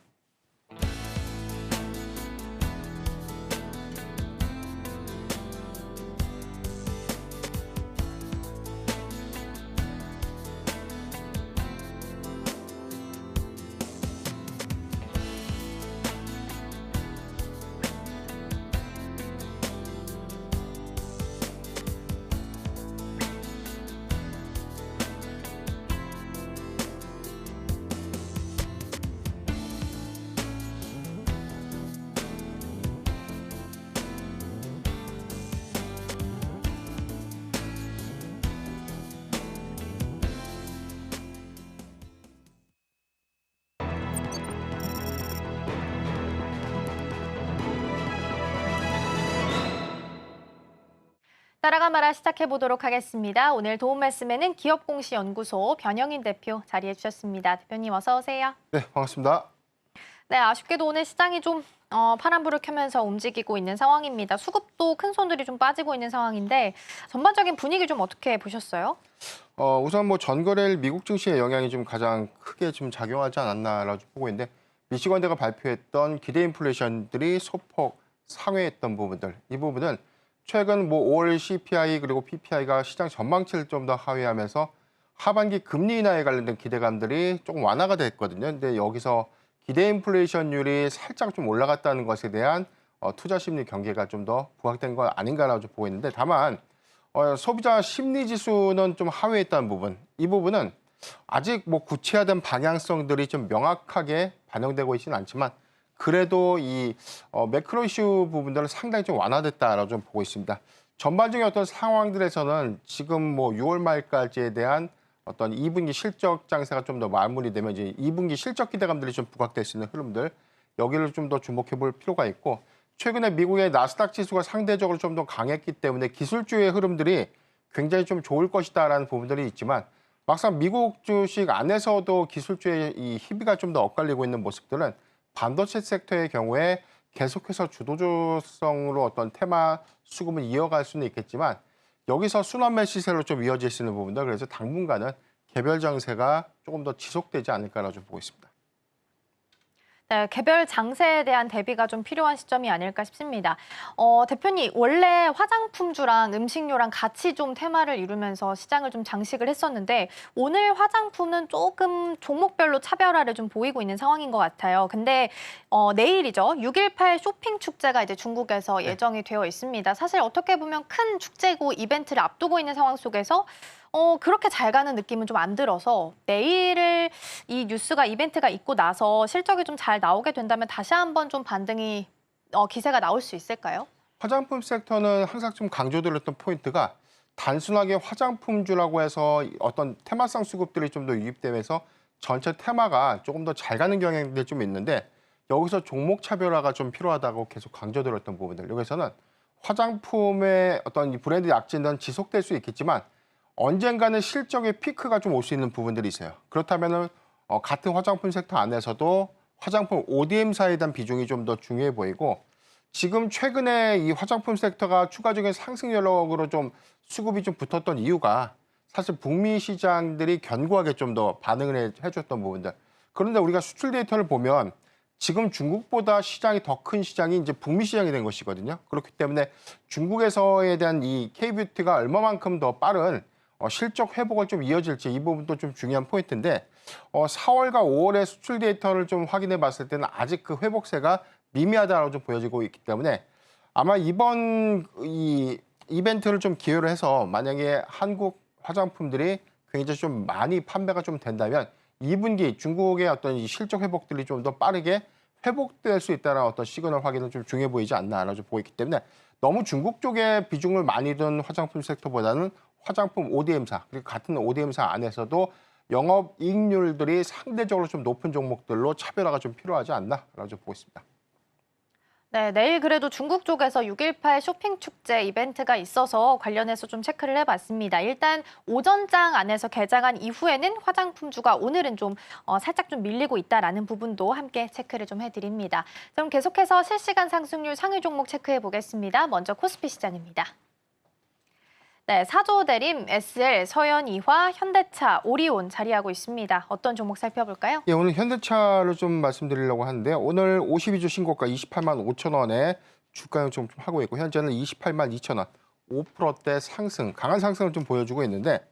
따라가 말아 시작해보도록 하겠습니다. 오늘 도움 말씀에는 기업공시연구소 변영인 대표 자리해 주셨습니다. 대표님 어서 오세요. 네, 반갑습니다. 네, 아쉽게도 오늘 시장이 좀 파란불을 켜면서 움직이고 있는 상황입니다. 수급도 큰 손들이 좀 빠지고 있는 상황인데 전반적인 분위기 좀 어떻게 보셨어요? 우선 뭐 전거래일 미국 증시의 영향이 좀 가장 크게 좀 작용하지 않았나라고 보고 있는데 미시건대가 발표했던 기대 인플레이션들이 소폭 상회했던 부분들, 이 부분은 최근 뭐 5월 CPI 그리고 PPI가 시장 전망치를 좀 더 하회하면서 하반기 금리 인하에 관련된 기대감들이 조금 완화가 됐거든요. 근데 여기서 기대 인플레이션율이 살짝 좀 올라갔다는 것에 대한 투자 심리 경계가 좀 더 부각된 거 아닌가라고 좀 보고 있는데 다만 소비자 심리 지수는 좀 하회했다는 부분, 이 부분은 아직 뭐 구체화된 방향성들이 좀 명확하게 반영되고 있지는 않지만 그래도 이 매크로 이슈 부분들은 상당히 좀 완화됐다라고 좀 보고 있습니다. 전반적인 어떤 상황들에서는 지금 뭐 6월 말까지에 대한 어떤 2분기 실적 장세가 좀 더 마무리되면 이제 2분기 실적 기대감들이 좀 부각될 수 있는 흐름들, 여기를 좀 더 주목해 볼 필요가 있고, 최근에 미국의 나스닥 지수가 상대적으로 좀 더 강했기 때문에 기술주의 흐름들이 굉장히 좀 좋을 것이다라는 부분들이 있지만 막상 미국 주식 안에서도 기술주의 이 희비가 좀 더 엇갈리고 있는 모습들은 반도체 섹터의 경우에 계속해서 주도주성으로 어떤 테마 수급을 이어갈 수는 있겠지만 여기서 순환매 시세로 좀 이어질 수 있는 부분들, 그래서 당분간은 개별 장세가 조금 더 지속되지 않을까라고 좀 보고 있습니다. 네, 개별 장세에 대한 대비가 좀 필요한 시점이 아닐까 싶습니다. 대표님, 원래 화장품주랑 음식료랑 같이 좀 테마를 이루면서 시장을 좀 장식을 했었는데 오늘 화장품은 조금 종목별로 차별화를 좀 보이고 있는 상황인 것 같아요. 근데 내일이죠. 6.18 쇼핑 축제가 이제 중국에서 예정이 되어 있습니다. 사실 어떻게 보면 큰 축제고 이벤트를 앞두고 있는 상황 속에서 그렇게 잘 가는 느낌은 좀 안 들어서 내일을 이 뉴스가 이벤트가 있고 나서 실적이 좀 잘 나오게 된다면 다시 한번 좀 반등이 기세가 나올 수 있을까요? 화장품 섹터는 항상 좀 강조드렸던 포인트가 단순하게 화장품주라고 해서 어떤 테마성 수급들이 좀 더 유입되면서 전체 테마가 조금 더 잘 가는 경향들이 좀 있는데 여기서 종목 차별화가 좀 필요하다고 계속 강조드렸던 부분들, 여기서는 화장품의 어떤 이 브랜드 약진은 지속될 수 있겠지만 언젠가는 실적의 피크가 좀 올 수 있는 부분들이 있어요. 그렇다면은 같은 화장품 섹터 안에서도 화장품 ODM사에 대한 비중이 좀 더 중요해 보이고, 지금 최근에 이 화장품 섹터가 추가적인 상승 여력으로 좀 수급이 좀 붙었던 이유가 사실 북미 시장들이 견고하게 좀 더 반응을 해줬던 부분들. 그런데 우리가 수출 데이터를 보면 지금 중국보다 시장이 더 큰 시장이 이제 북미 시장이 된 것이거든요. 그렇기 때문에 중국에서에 대한 이 K뷰티가 얼마만큼 더 빠른 실적 회복을 좀 이어질지, 이 부분도 좀 중요한 포인트인데 4월과 5월의 수출 데이터를 좀 확인해 봤을 때는 아직 그 회복세가 미미하다고 좀 보여지고 있기 때문에 아마 이번 이 이벤트를 좀 기회로 해서 만약에 한국 화장품들이 굉장히 좀 많이 판매가 좀 된다면 2분기 중국의 어떤 이 실적 회복들이 좀 더 빠르게 회복될 수 있다는 어떤 시그널 확인은 좀 중요해 보이지 않나라고 좀 보이기 때문에 너무 중국 쪽에 비중을 많이 둔 화장품 섹터보다는 화장품 ODM사, 그리고 같은 ODM사 안에서도 영업이익률들이 상대적으로 좀 높은 종목들로 차별화가 좀 필요하지 않나라고 좀 보고 있습니다. 네, 내일 그래도 중국 쪽에서 6.18 쇼핑 축제 이벤트가 있어서 관련해서 좀 체크를 해봤습니다. 일단 오전장 안에서 개장한 이후에는 화장품주가 오늘은 좀 살짝 좀 밀리고 있다라는 부분도 함께 체크를 좀 해드립니다. 그럼 계속해서 실시간 상승률 상위 종목 체크해 보겠습니다. 먼저 코스피 시장입니다. 네, 사조 대림, SL, 서현이화, 현대차, 오리온 자리하고 있습니다. 어떤 종목 살펴볼까요? 예, 오늘 현대차를 좀 말씀드리려고 하는데요. 오늘 52주 신고가 28만 5천 원에 주가 요청 좀 하고 있고 현재는 28만 2천 원, 5%대 상승, 강한 상승을 좀 보여주고 있는데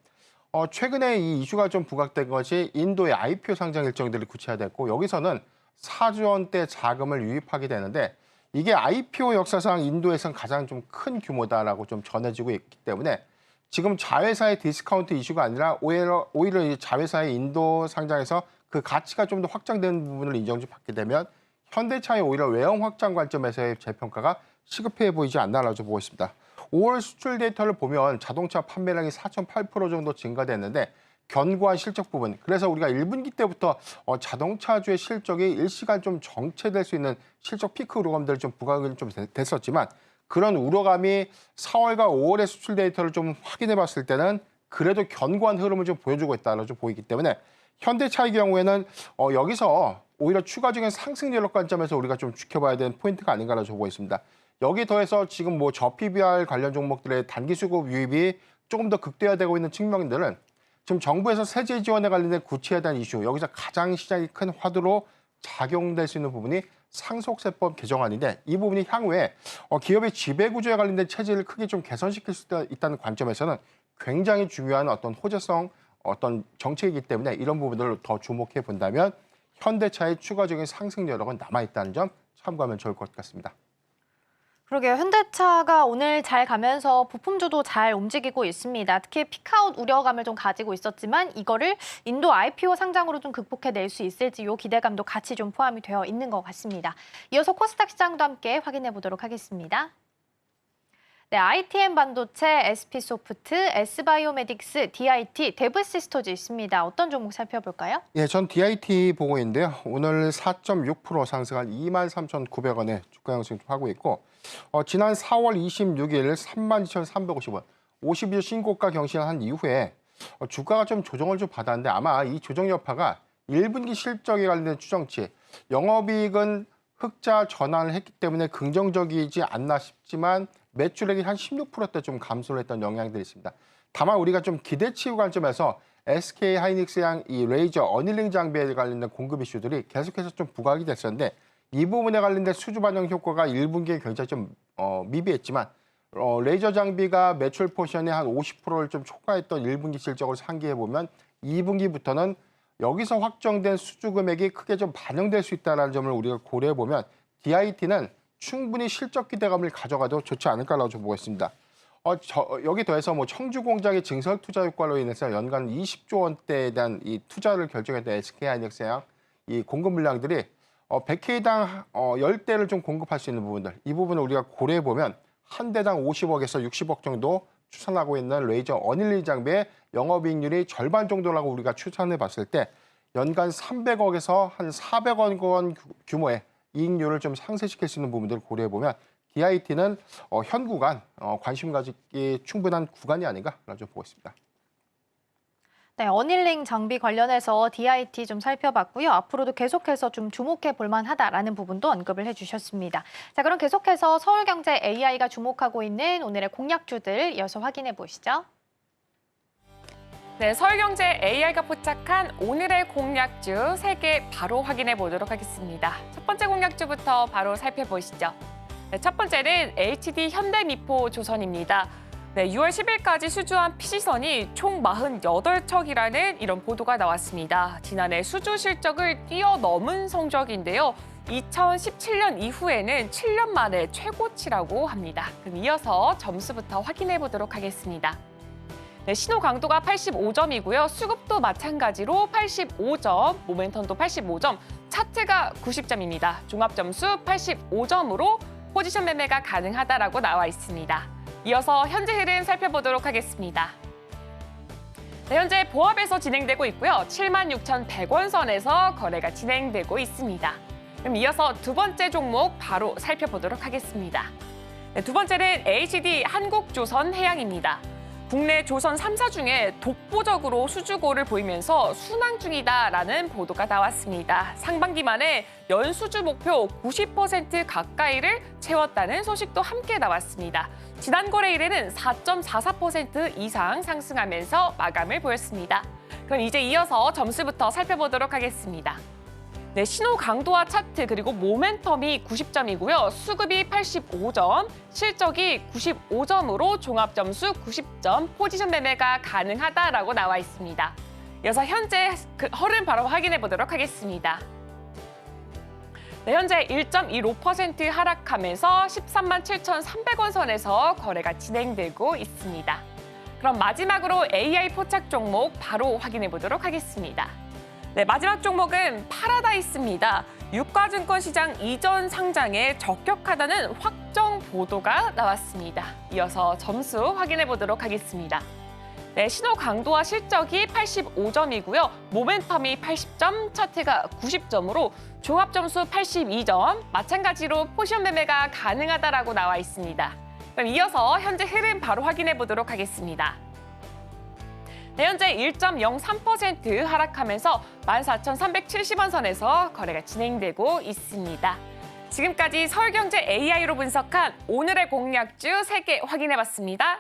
최근에 이 이슈가 좀 부각된 것이 인도의 IPO 상장 일정들이 구체화됐고 여기서는 4조 원대 자금을 유입하게 되는데 이게 IPO 역사상 인도에선 가장 좀 큰 규모다라고 좀 전해지고 있기 때문에 지금 자회사의 디스카운트 이슈가 아니라 오히려 이 자회사의 인도 상장에서 그 가치가 좀 더 확장되는 부분을 인정 좀 받게 되면 현대차의 오히려 외형 확장 관점에서의 재평가가 시급해 보이지 않나라고 보고 있습니다. 5월 수출 데이터를 보면 자동차 판매량이 4.8% 정도 증가됐는데 견고한 실적 부분. 그래서 우리가 1분기 때부터 자동차주의 실적이 일시간 좀 정체될 수 있는 실적 피크 우려감들이 좀 부각이 좀 됐었지만 그런 우려감이 4월과 5월의 수출 데이터를 좀 확인해 봤을 때는 그래도 견고한 흐름을 좀 보여주고 있다고 좀 보이기 때문에 현대차의 경우에는 여기서 오히려 추가적인 상승 여력 관점에서 우리가 좀 지켜봐야 되는 포인트가 아닌가라고 보고 있습니다. 여기에 더해서 지금 뭐 저PBR 관련 종목들의 단기 수급 유입이 조금 더 극대화되고 있는 측면들은 지금 정부에서 세제 지원에 관련된 구체에 대한 이슈, 여기서 가장 시장이 큰 화두로 작용될 수 있는 부분이 상속세법 개정안인데 이 부분이 향후에 기업의 지배구조에 관련된 체제를 크게 좀 개선시킬 수 있다는 관점에서는 굉장히 중요한 어떤 호재성 어떤 정책이기 때문에 이런 부분들을 더 주목해 본다면 현대차의 추가적인 상승 여력은 남아있다는 점 참고하면 좋을 것 같습니다. 그러게요. 현대차가 오늘 잘 가면서 부품주도 잘 움직이고 있습니다. 특히 피크아웃 우려감을 좀 가지고 있었지만 이거를 인도 IPO 상장으로 좀 극복해낼 수 있을지 이 기대감도 같이 좀 포함이 되어 있는 것 같습니다. 이어서 코스닥 시장도 함께 확인해 보도록 하겠습니다. 네, ITM 반도체, SP소프트, S바이오메딕스, DIT, 데브시스토즈 있습니다. 어떤 종목 살펴볼까요? 예, 전 DIT 보고 있는데요. 오늘 4.6% 상승한 23,900원에 주가 형성 하고 있고 지난 4월 26일 32,350원, 50일 신고가 경신한 이후에 주가가 좀 조정을 좀 받았는데 아마 이 조정 여파가 1분기 실적에 관련된 추정치, 영업이익은 흑자 전환을 했기 때문에 긍정적이지 않나 싶지만 매출액이 한 16%대 좀 감소를 했던 영향들이 있습니다. 다만 우리가 좀 기대치 관점에서 SK 하이닉스양 이 레이저 어닐링 장비에 관련된 공급 이슈들이 계속해서 좀 부각이 됐었는데 이 부분에 관련된 수주 반영 효과가 1분기에 굉장히 좀 미비했지만 레이저 장비가 매출 포션의 한 50%를 좀 초과했던 1분기 실적을 상기해 보면 2분기부터는 여기서 확정된 수주 금액이 크게 좀 반영될 수 있다는 점을 우리가 고려해 보면 DIT는 충분히 실적 기대감을 가져가도 좋지 않을까라고 좀 보고 있습니다. 여기 더해서 뭐 청주 공장의 증설 투자 효과로 인해서 연간 20조 원대에 대한 이 투자를 결정했던 SK 하이닉스양 이 공급 물량들이 100K당 10대를 좀 공급할 수 있는 부분들 이 부분을 우리가 고려해 보면 한 대당 50억에서 60억 정도 추산하고 있는 레이저 어닐링 장비의 영업이익률이 절반 정도라고 우리가 추산해 봤을 때 연간 300억에서 한 400억 원 규모의 이익률을 좀 상쇄시킬 수 있는 부분들을 고려해 보면 DIT는 현 구간 관심 가지기 충분한 구간이 아닌가라고 좀 보고 있습니다. 네, 어닐링 장비 관련해서 DIT 좀 살펴봤고요. 앞으로도 계속해서 좀 주목해 볼 만하다라는 부분도 언급을 해주셨습니다. 자, 그럼 계속해서 서울경제 AI가 주목하고 있는 오늘의 공략주들 이어서 확인해 보시죠. 네, 서울경제 AI가 포착한 오늘의 공략주 3개 바로 확인해 보도록 하겠습니다. 첫 번째 공략주부터 바로 살펴보시죠. 네, 첫 번째는 HD 현대미포조선입니다. 네, 6월 10일까지 수주한 PC선이 총 48척이라는 이런 보도가 나왔습니다. 지난해 수주 실적을 뛰어넘은 성적인데요. 2017년 이후에는 7년 만에 최고치라고 합니다. 그럼 이어서 점수부터 확인해 보도록 하겠습니다. 네, 신호 강도가 85점이고요. 수급도 마찬가지로 85점, 모멘텀도 85점, 차트가 90점입니다. 종합점수 85점으로 포지션 매매가 가능하다라고 나와 있습니다. 이어서 현재 흐름 살펴보도록 하겠습니다. 네, 현재 보합에서 진행되고 있고요. 76,100원 선에서 거래가 진행되고 있습니다. 그럼 이어서 두 번째 종목 바로 살펴보도록 하겠습니다. 네, 두 번째는 HD 한국조선해양입니다. 국내 조선 3사 중에 독보적으로 수주고를 보이면서 순항 중이다라는 보도가 나왔습니다. 상반기 만에 연수주 목표 90% 가까이를 채웠다는 소식도 함께 나왔습니다. 지난 거래 일에는 4.44% 이상 상승하면서 마감을 보였습니다. 그럼 이제 이어서 점수부터 살펴보도록 하겠습니다. 네, 신호 강도와 차트 그리고 모멘텀이 90점이고요. 수급이 85점, 실적이 95점으로 종합점수 90점, 포지션 매매가 가능하다라고 나와 있습니다. 이어서 현재 그 흐름 바로 확인해 보도록 하겠습니다. 네, 현재 1.15% 하락하면서 13만 7,300원 선에서 거래가 진행되고 있습니다. 그럼 마지막으로 AI 포착 종목 바로 확인해 보도록 하겠습니다. 네, 마지막 종목은 파라다이스입니다. 유가증권 시장 이전 상장에 적격하다는 확정 보도가 나왔습니다. 이어서 점수 확인해 보도록 하겠습니다. 네, 신호 강도와 실적이 85점이고요. 모멘텀이 80점, 차트가 90점으로 종합점수 82점, 마찬가지로 포지션 매매가 가능하다라고 나와 있습니다. 그럼 이어서 현재 흐름 바로 확인해 보도록 하겠습니다. 네, 현재 1.03% 하락하면서 14,370원 선에서 거래가 진행되고 있습니다. 지금까지 서울경제 AI로 분석한 오늘의 공략주 3개 확인해봤습니다.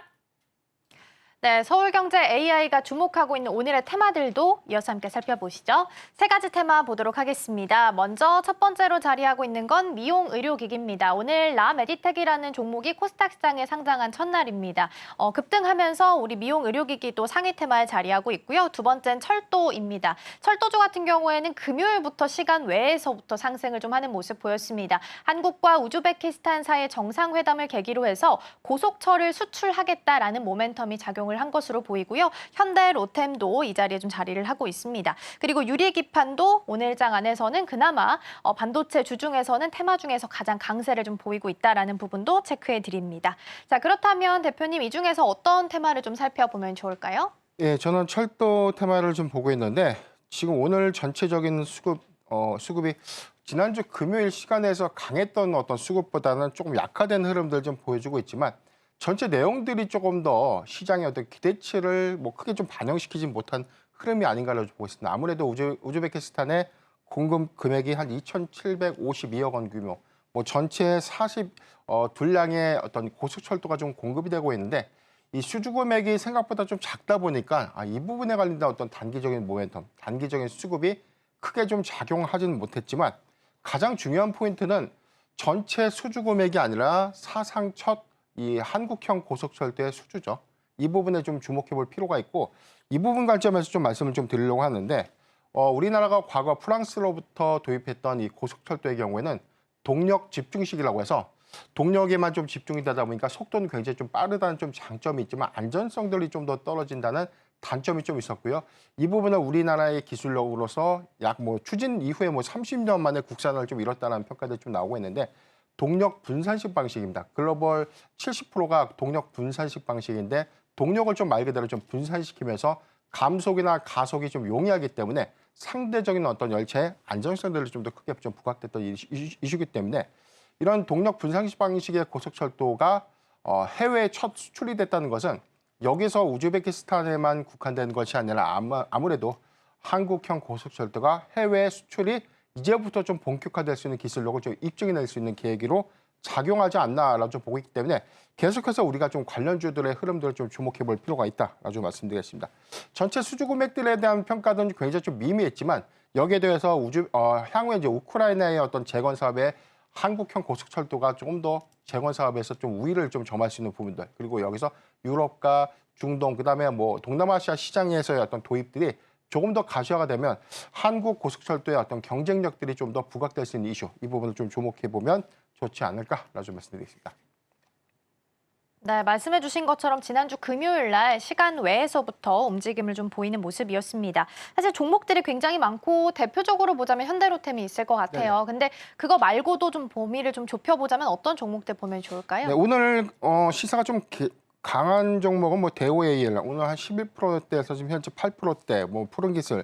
네, 서울경제 AI가 주목하고 있는 오늘의 테마들도 이어서 함께 살펴보시죠. 3가지 테마 보도록 하겠습니다. 먼저 첫 번째로 자리하고 있는 건 미용 의료기기입니다. 오늘 라메디텍이라는 종목이 코스닥 시장에 상장한 첫날입니다. 급등하면서 우리 미용 의료기기도 상위 테마에 자리하고 있고요. 두 번째는 철도입니다. 철도주 같은 경우에는 금요일부터 시간 외에서부터 상승을 좀 하는 모습 보였습니다. 한국과 우즈베키스탄 사이의 정상회담을 계기로 해서 고속철을 수출하겠다라는 모멘텀이 작용을 한 것으로 보이고요. 현대 로템도 이 자리에 좀 자리를 하고 있습니다. 그리고 유리기판도 오늘 장 안에서는 그나마 반도체 주 중에서는 테마 중에서 가장 강세를 좀 보이고 있다라는 부분도 체크해 드립니다. 자, 그렇다면 대표님 이 중에서 어떤 테마를 좀 살펴보면 좋을까요? 예, 저는 철도 테마를 좀 보고 있는데 지금 오늘 전체적인 수급이 지난주 금요일 시간에서 강했던 어떤 수급보다는 조금 약화된 흐름들 좀 보여주고 있지만 전체 내용들이 조금 더 시장의 어떤 기대치를 크게 좀 반영시키지 못한 흐름이 아닌가라고 보고 있습니다. 아무래도 우즈베키스탄의 공급 금액이 한 2,752억 원 규모, 전체 42량의 어떤 고속철도가 좀 공급이 되고 있는데 이 수주 금액이 생각보다 좀 작다 보니까 이 부분에 관련된 어떤 단기적인 모멘텀, 단기적인 수급이 크게 좀 작용하지는 못했지만 가장 중요한 포인트는 전체 수주 금액이 아니라 사상 첫 이 한국형 고속철도의 수주죠. 이 부분에 좀 주목해 볼 필요가 있고 이 부분 관점에서 좀 말씀을 좀 드리려고 하는데 우리나라가 과거 프랑스로부터 도입했던 이 고속철도의 경우에는 동력 집중식이라고 해서 동력에만 좀 집중이 되다 보니까 속도는 굉장히 좀 빠르다는 좀 장점이 있지만 안전성들이 좀 더 떨어진다는 단점이 좀 있었고요. 이 부분은 우리나라의 기술력으로서 약 추진 이후에 30년 만에 국산을 좀 이뤘다는 평가들이 좀 나오고 있는데 동력 분산식 방식입니다. 글로벌 70%가 동력 분산식 방식인데 동력을 좀 말 그대로 좀 분산시키면서 감속이나 가속이 좀 용이하기 때문에 상대적인 어떤 열차의 안정성들을 좀 더 크게 좀 부각됐던 이슈이기 때문에 이런 동력 분산식 방식의 고속철도가 해외에 첫 수출이 됐다는 것은 여기서 우즈베키스탄에만 국한된 것이 아니라 아무래도 한국형 고속철도가 해외 수출이 이제부터 좀 본격화될 수 있는 기술력을 좀 입증해낼 수 있는 계기로 작용하지 않나라고 좀 보고 있기 때문에 계속해서 우리가 좀 관련주들의 흐름들을 좀 주목해 볼 필요가 있다라고 좀 말씀드리겠습니다. 전체 수주 금액들에 대한 평가는 굉장히 좀 미미했지만 여기에 대해서 향후에 이제 우크라이나의 어떤 재건 사업에 한국형 고속철도가 조금 더 재건 사업에서 좀 우위를 좀 점할 수 있는 부분들 그리고 여기서 유럽과 중동 그다음에 동남아시아 시장에서의 어떤 도입들이 조금 더 가시화가 되면 한국 고속철도의 어떤 경쟁력들이 좀 더 부각될 수 있는 이슈, 이 부분을 좀 주목해 보면 좋지 않을까라고 좀 말씀드리겠습니다. 네, 말씀해 주신 것처럼 지난주 금요일 날 시간 외에서부터 움직임을 좀 보이는 모습이었습니다. 사실 종목들이 굉장히 많고 대표적으로 보자면 현대로템이 있을 것 같아요. 근데 그거 말고도 좀 범위를 좀 좁혀보자면 어떤 종목들 보면 좋을까요? 네, 오늘 시세가 좀 강한 종목은 대오AL 오늘 한 11%대에서 지금 현재 8%대, 푸른기술,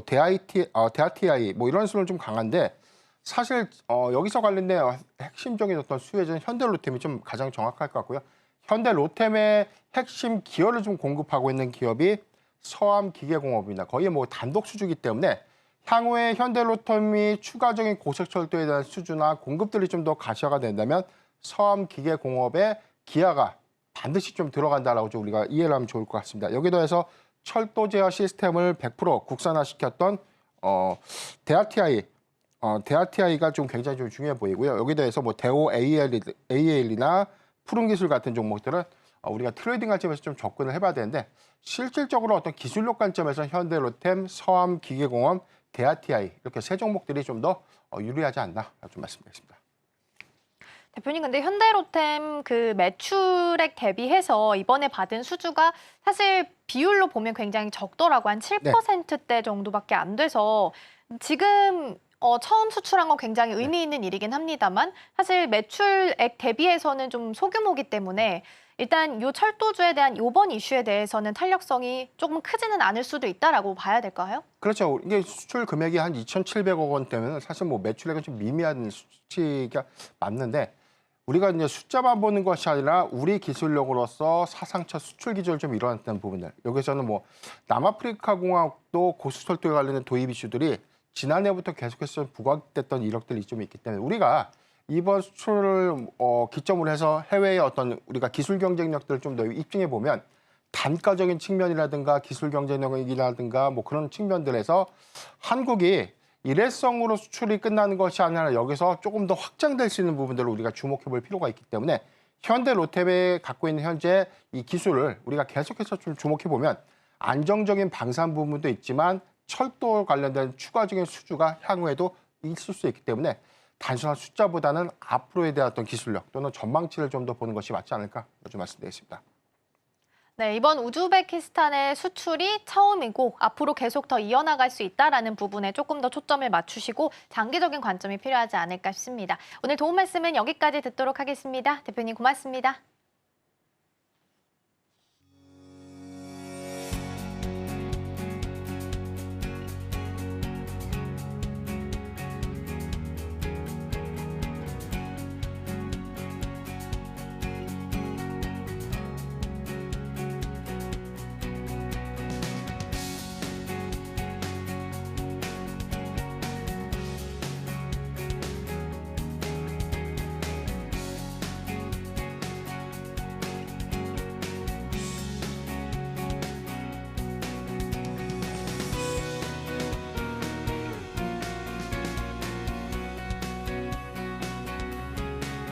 대아TI 이런 수는 좀 강한데 사실 여기서 관련된 핵심적인 어떤 수혜자는 현대로템이 좀 가장 정확할 것 같고요. 현대로템의 핵심 기여를 좀 공급하고 있는 기업이 서암기계공업입니다. 거의 단독 수주기 때문에 향후에 현대로템이 추가적인 고속철도에 대한 수주나 공급들이 좀 더 가시화가 된다면 서암기계공업의 기여가 반드시 좀 들어간다라고 좀 우리가 이해를 하면 좋을 것 같습니다. 여기에 더해서 철도 제어 시스템을 100% 국산화시켰던 대아TI가 좀 굉장히 좀 중요해 보이고요. 여기에 대해서 대오AL이나 푸른기술 같은 종목들은 우리가 트레이딩 관점에서 좀 접근을 해봐야 되는데 실질적으로 어떤 기술력 관점에서 현대로템, 서암기계공업, 대아TI 이렇게 세 종목들이 좀 더 유리하지 않나 좀 말씀드리겠습니다. 대표님, 근데 현대로템 그 매출액 대비해서 이번에 받은 수주가 사실 비율로 보면 굉장히 적더라고. 한 7%대 정도밖에 안 돼서 지금 처음 수출한 건 굉장히 의미 있는 일이긴 합니다만 사실 매출액 대비해서는 좀 소규모기 때문에 일단 이 철도주에 대한 이번 이슈에 대해서는 탄력성이 조금 크지는 않을 수도 있다라고 봐야 될까요? 그렇죠. 이게 수출 금액이 한 2,700억 원 되면 사실 매출액은 좀 미미한 수치가 맞는데 우리가 이제 숫자만 보는 것이 아니라 우리 기술력으로서 사상 첫 수출 기조를 좀 이뤄냈다는 부분들. 여기서는 뭐 남아프리카 공화국도 고수철도에 관련된 도입 이슈들이 지난해부터 계속해서 부각됐던 이력들이 좀 있기 때문에 우리가 이번 수출을 기점으로 해서 해외의 어떤 우리가 기술 경쟁력들을 좀 더 입증해 보면 단가적인 측면이라든가 기술 경쟁력이라든가 뭐 그런 측면들에서 한국이 일회성으로 수출이 끝나는 것이 아니라 여기서 조금 더 확장될 수 있는 부분들을 우리가 주목해 볼 필요가 있기 때문에 현대 로템이 갖고 있는 현재 이 기술을 우리가 계속해서 좀 주목해 보면 안정적인 방산 부분도 있지만 철도 관련된 추가적인 수주가 향후에도 있을 수 있기 때문에 단순한 숫자보다는 앞으로에 대한 어떤 기술력 또는 전망치를 좀 더 보는 것이 맞지 않을까 좀 말씀드리겠습니다. 네, 이번 우즈베키스탄의 수출이 처음이고 앞으로 계속 더 이어나갈 수 있다라는 부분에 조금 더 초점을 맞추시고 장기적인 관점이 필요하지 않을까 싶습니다. 오늘 도움 말씀은 여기까지 듣도록 하겠습니다. 대표님 고맙습니다.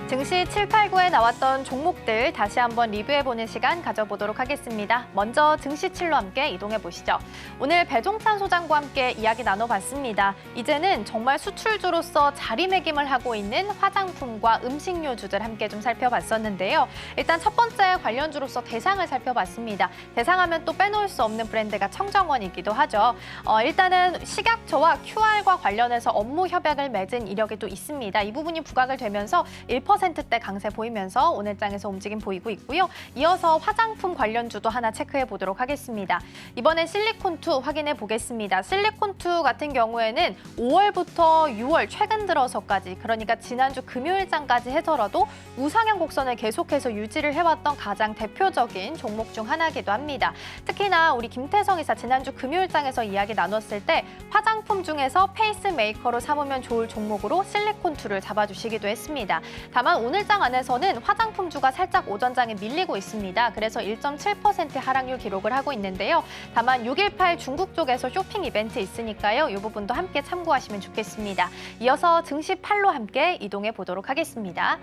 증시 7, 8, 9에 나왔던 종목들 다시 한번 리뷰해보는 시간 가져보도록 하겠습니다. 먼저 증시 7로 함께 이동해보시죠. 오늘 배종찬 소장과 함께 이야기 나눠봤습니다. 이제는 정말 수출주로서 자리매김을 하고 있는 화장품과 음식료주들 함께 좀 살펴봤었는데요. 일단 첫 번째 관련주로서 대상을 살펴봤습니다. 대상하면 또 빼놓을 수 없는 브랜드가 청정원이기도 하죠. 일단은 식약처와 QR과 관련해서 업무 협약을 맺은 이력이 또 있습니다. 이 부분이 부각을 되면서 1%대 강세 보이면서 오늘 장에서 움직임 보이고 있고요. 이어서 화장품 관련주도 하나 체크해 보도록 하겠습니다. 이번엔 실리콘2 확인해 보겠습니다. 실리콘2 같은 경우에는 5월부터 6월 최근 들어서까지 그러니까 지난주 금요일장까지 해서라도 우상향 곡선을 계속해서 유지를 해왔던 가장 대표적인 종목 중 하나이기도 합니다. 특히나 우리 김태성 이사 지난주 금요일장에서 이야기 나눴을 때 화장품 중에서 페이스메이커로 삼으면 좋을 종목으로 실리콘2를 잡아주시기도 했습니다. 다만 오늘장 안에서는 화장품주가 살짝 오전장에 밀리고 있습니다. 그래서 1.7% 하락률 기록을 하고 있는데요. 다만 6.18 중국 쪽에서 쇼핑 이벤트 있으니까요. 이 부분도 함께 참고하시면 좋겠습니다. 이어서 증시 8로 함께 이동해 보도록 하겠습니다.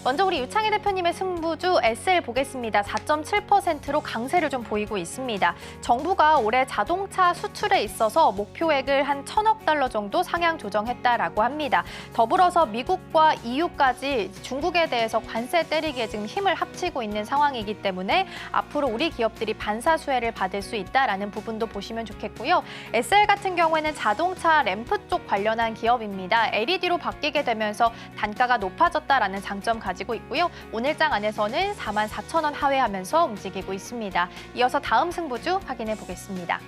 먼저 우리 유창희 대표님의 승부주 SL 보겠습니다. 4.7%로 강세를 좀 보이고 있습니다. 정부가 올해 자동차 수출에 있어서 목표액을 한 1,000억 달러 정도 상향 조정했다라고 합니다. 더불어서 미국과 EU까지 중국에 대해서 관세 때리기에 지금 힘을 합치고 있는 상황이기 때문에 앞으로 우리 기업들이 반사수혜를 받을 수 있다라는 부분도 보시면 좋겠고요. SL 같은 경우에는 자동차 램프 쪽 관련한 기업입니다. LED로 바뀌게 되면서 단가가 높아졌다라는 장점 가지고 있고요. 오늘장 안에서는 44,000원 하회하면서 움직이고 있습니다. 이어서 다음 승부주 확인해 보겠습니다.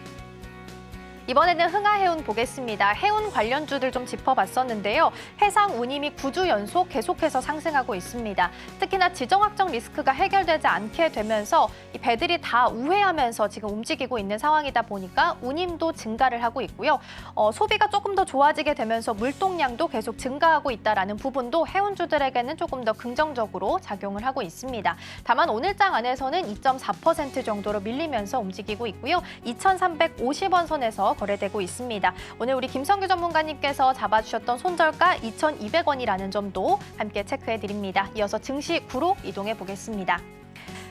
이번에는 흥하해운 보겠습니다. 해운 관련주들 좀 짚어봤었는데요. 해상 운임이 9주 연속 계속해서 상승하고 있습니다. 특히나 지정학적 리스크가 해결되지 않게 되면서 이 배들이 다 우회하면서 지금 움직이고 있는 상황이다 보니까 운임도 증가를 하고 있고요. 소비가 조금 더 좋아지게 되면서 물동량도 계속 증가하고 있다는 부분도 해운주들에게는 조금 더 긍정적으로 작용을 하고 있습니다. 다만 오늘장 안에서는 2.4% 정도로 밀리면서 움직이고 있고요. 2,350원 선에서 거래되고 있습니다. 오늘 우리 김성규 전문가님께서 잡아주셨던 손절가 2,200원이라는 점도 함께 체크해드립니다. 이어서 증시 9로 이동해 보겠습니다.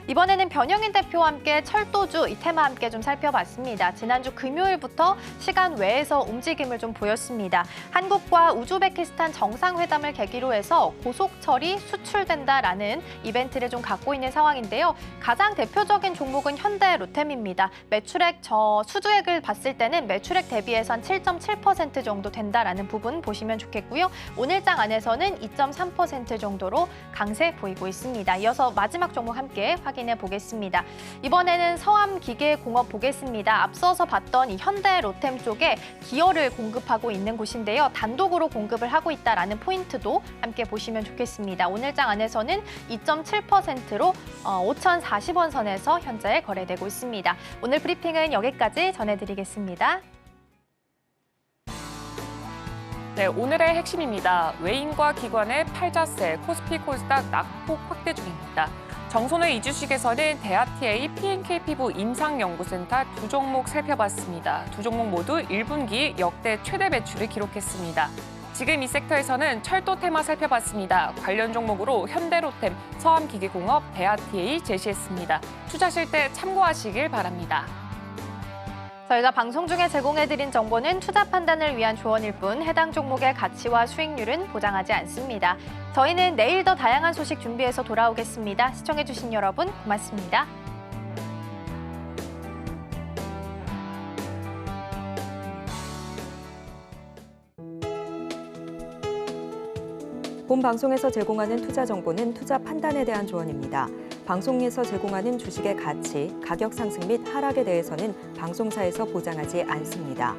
이번에는 변영인 대표와 함께 철도주 이 테마 함께 좀 살펴봤습니다. 지난주 금요일부터 시간 외에서 움직임을 좀 보였습니다. 한국과 우즈베키스탄 정상회담을 계기로 해서 고속철이 수출된다라는 이벤트를 좀 갖고 있는 상황인데요. 가장 대표적인 종목은 현대 로템입니다. 매출액 수주액을 봤을 때는 매출액 대비해서 한 7.7% 정도 된다라는 부분 보시면 좋겠고요. 오늘장 안에서는 2.3% 정도로 강세 보이고 있습니다. 이어서 마지막 종목 함께 확인 확인해 보겠습니다. 이번에는 서암기계공업 보겠습니다. 앞서서 봤던 이 현대 로템 쪽에 기어를 공급하고 있는 곳인데요. 단독으로 공급을 하고 있다라는 포인트도 함께 보시면 좋겠습니다. 오늘장 안에서는 2.7%로 5,040원 선에서 현재 거래되고 있습니다. 오늘 브리핑은 여기까지 전해드리겠습니다. 네, 오늘의 핵심입니다. 외인과 기관의 팔자세, 코스피 코스닥 낙폭 확대 중입니다. 정선회 이주식에서는 대하TA, PNK피부 임상연구센터 두 종목 살펴봤습니다. 두 종목 모두 1분기 역대 최대 매출을 기록했습니다. 지금 이 섹터에서는 철도 테마 살펴봤습니다. 관련 종목으로 현대로템, 서암기계공업, 대하TA 제시했습니다. 투자하실 때 참고하시길 바랍니다. 저희가 방송 중에 제공해드린 정보는 투자 판단을 위한 조언일 뿐 해당 종목의 가치와 수익률은 보장하지 않습니다. 저희는 내일 더 다양한 소식 준비해서 돌아오겠습니다. 시청해주신 여러분 고맙습니다. 본 방송에서 제공하는 투자 정보는 투자 판단에 대한 조언입니다. 방송에서 제공하는 주식의 가치, 가격 상승 및 하락에 대해서는 방송사에서 보장하지 않습니다.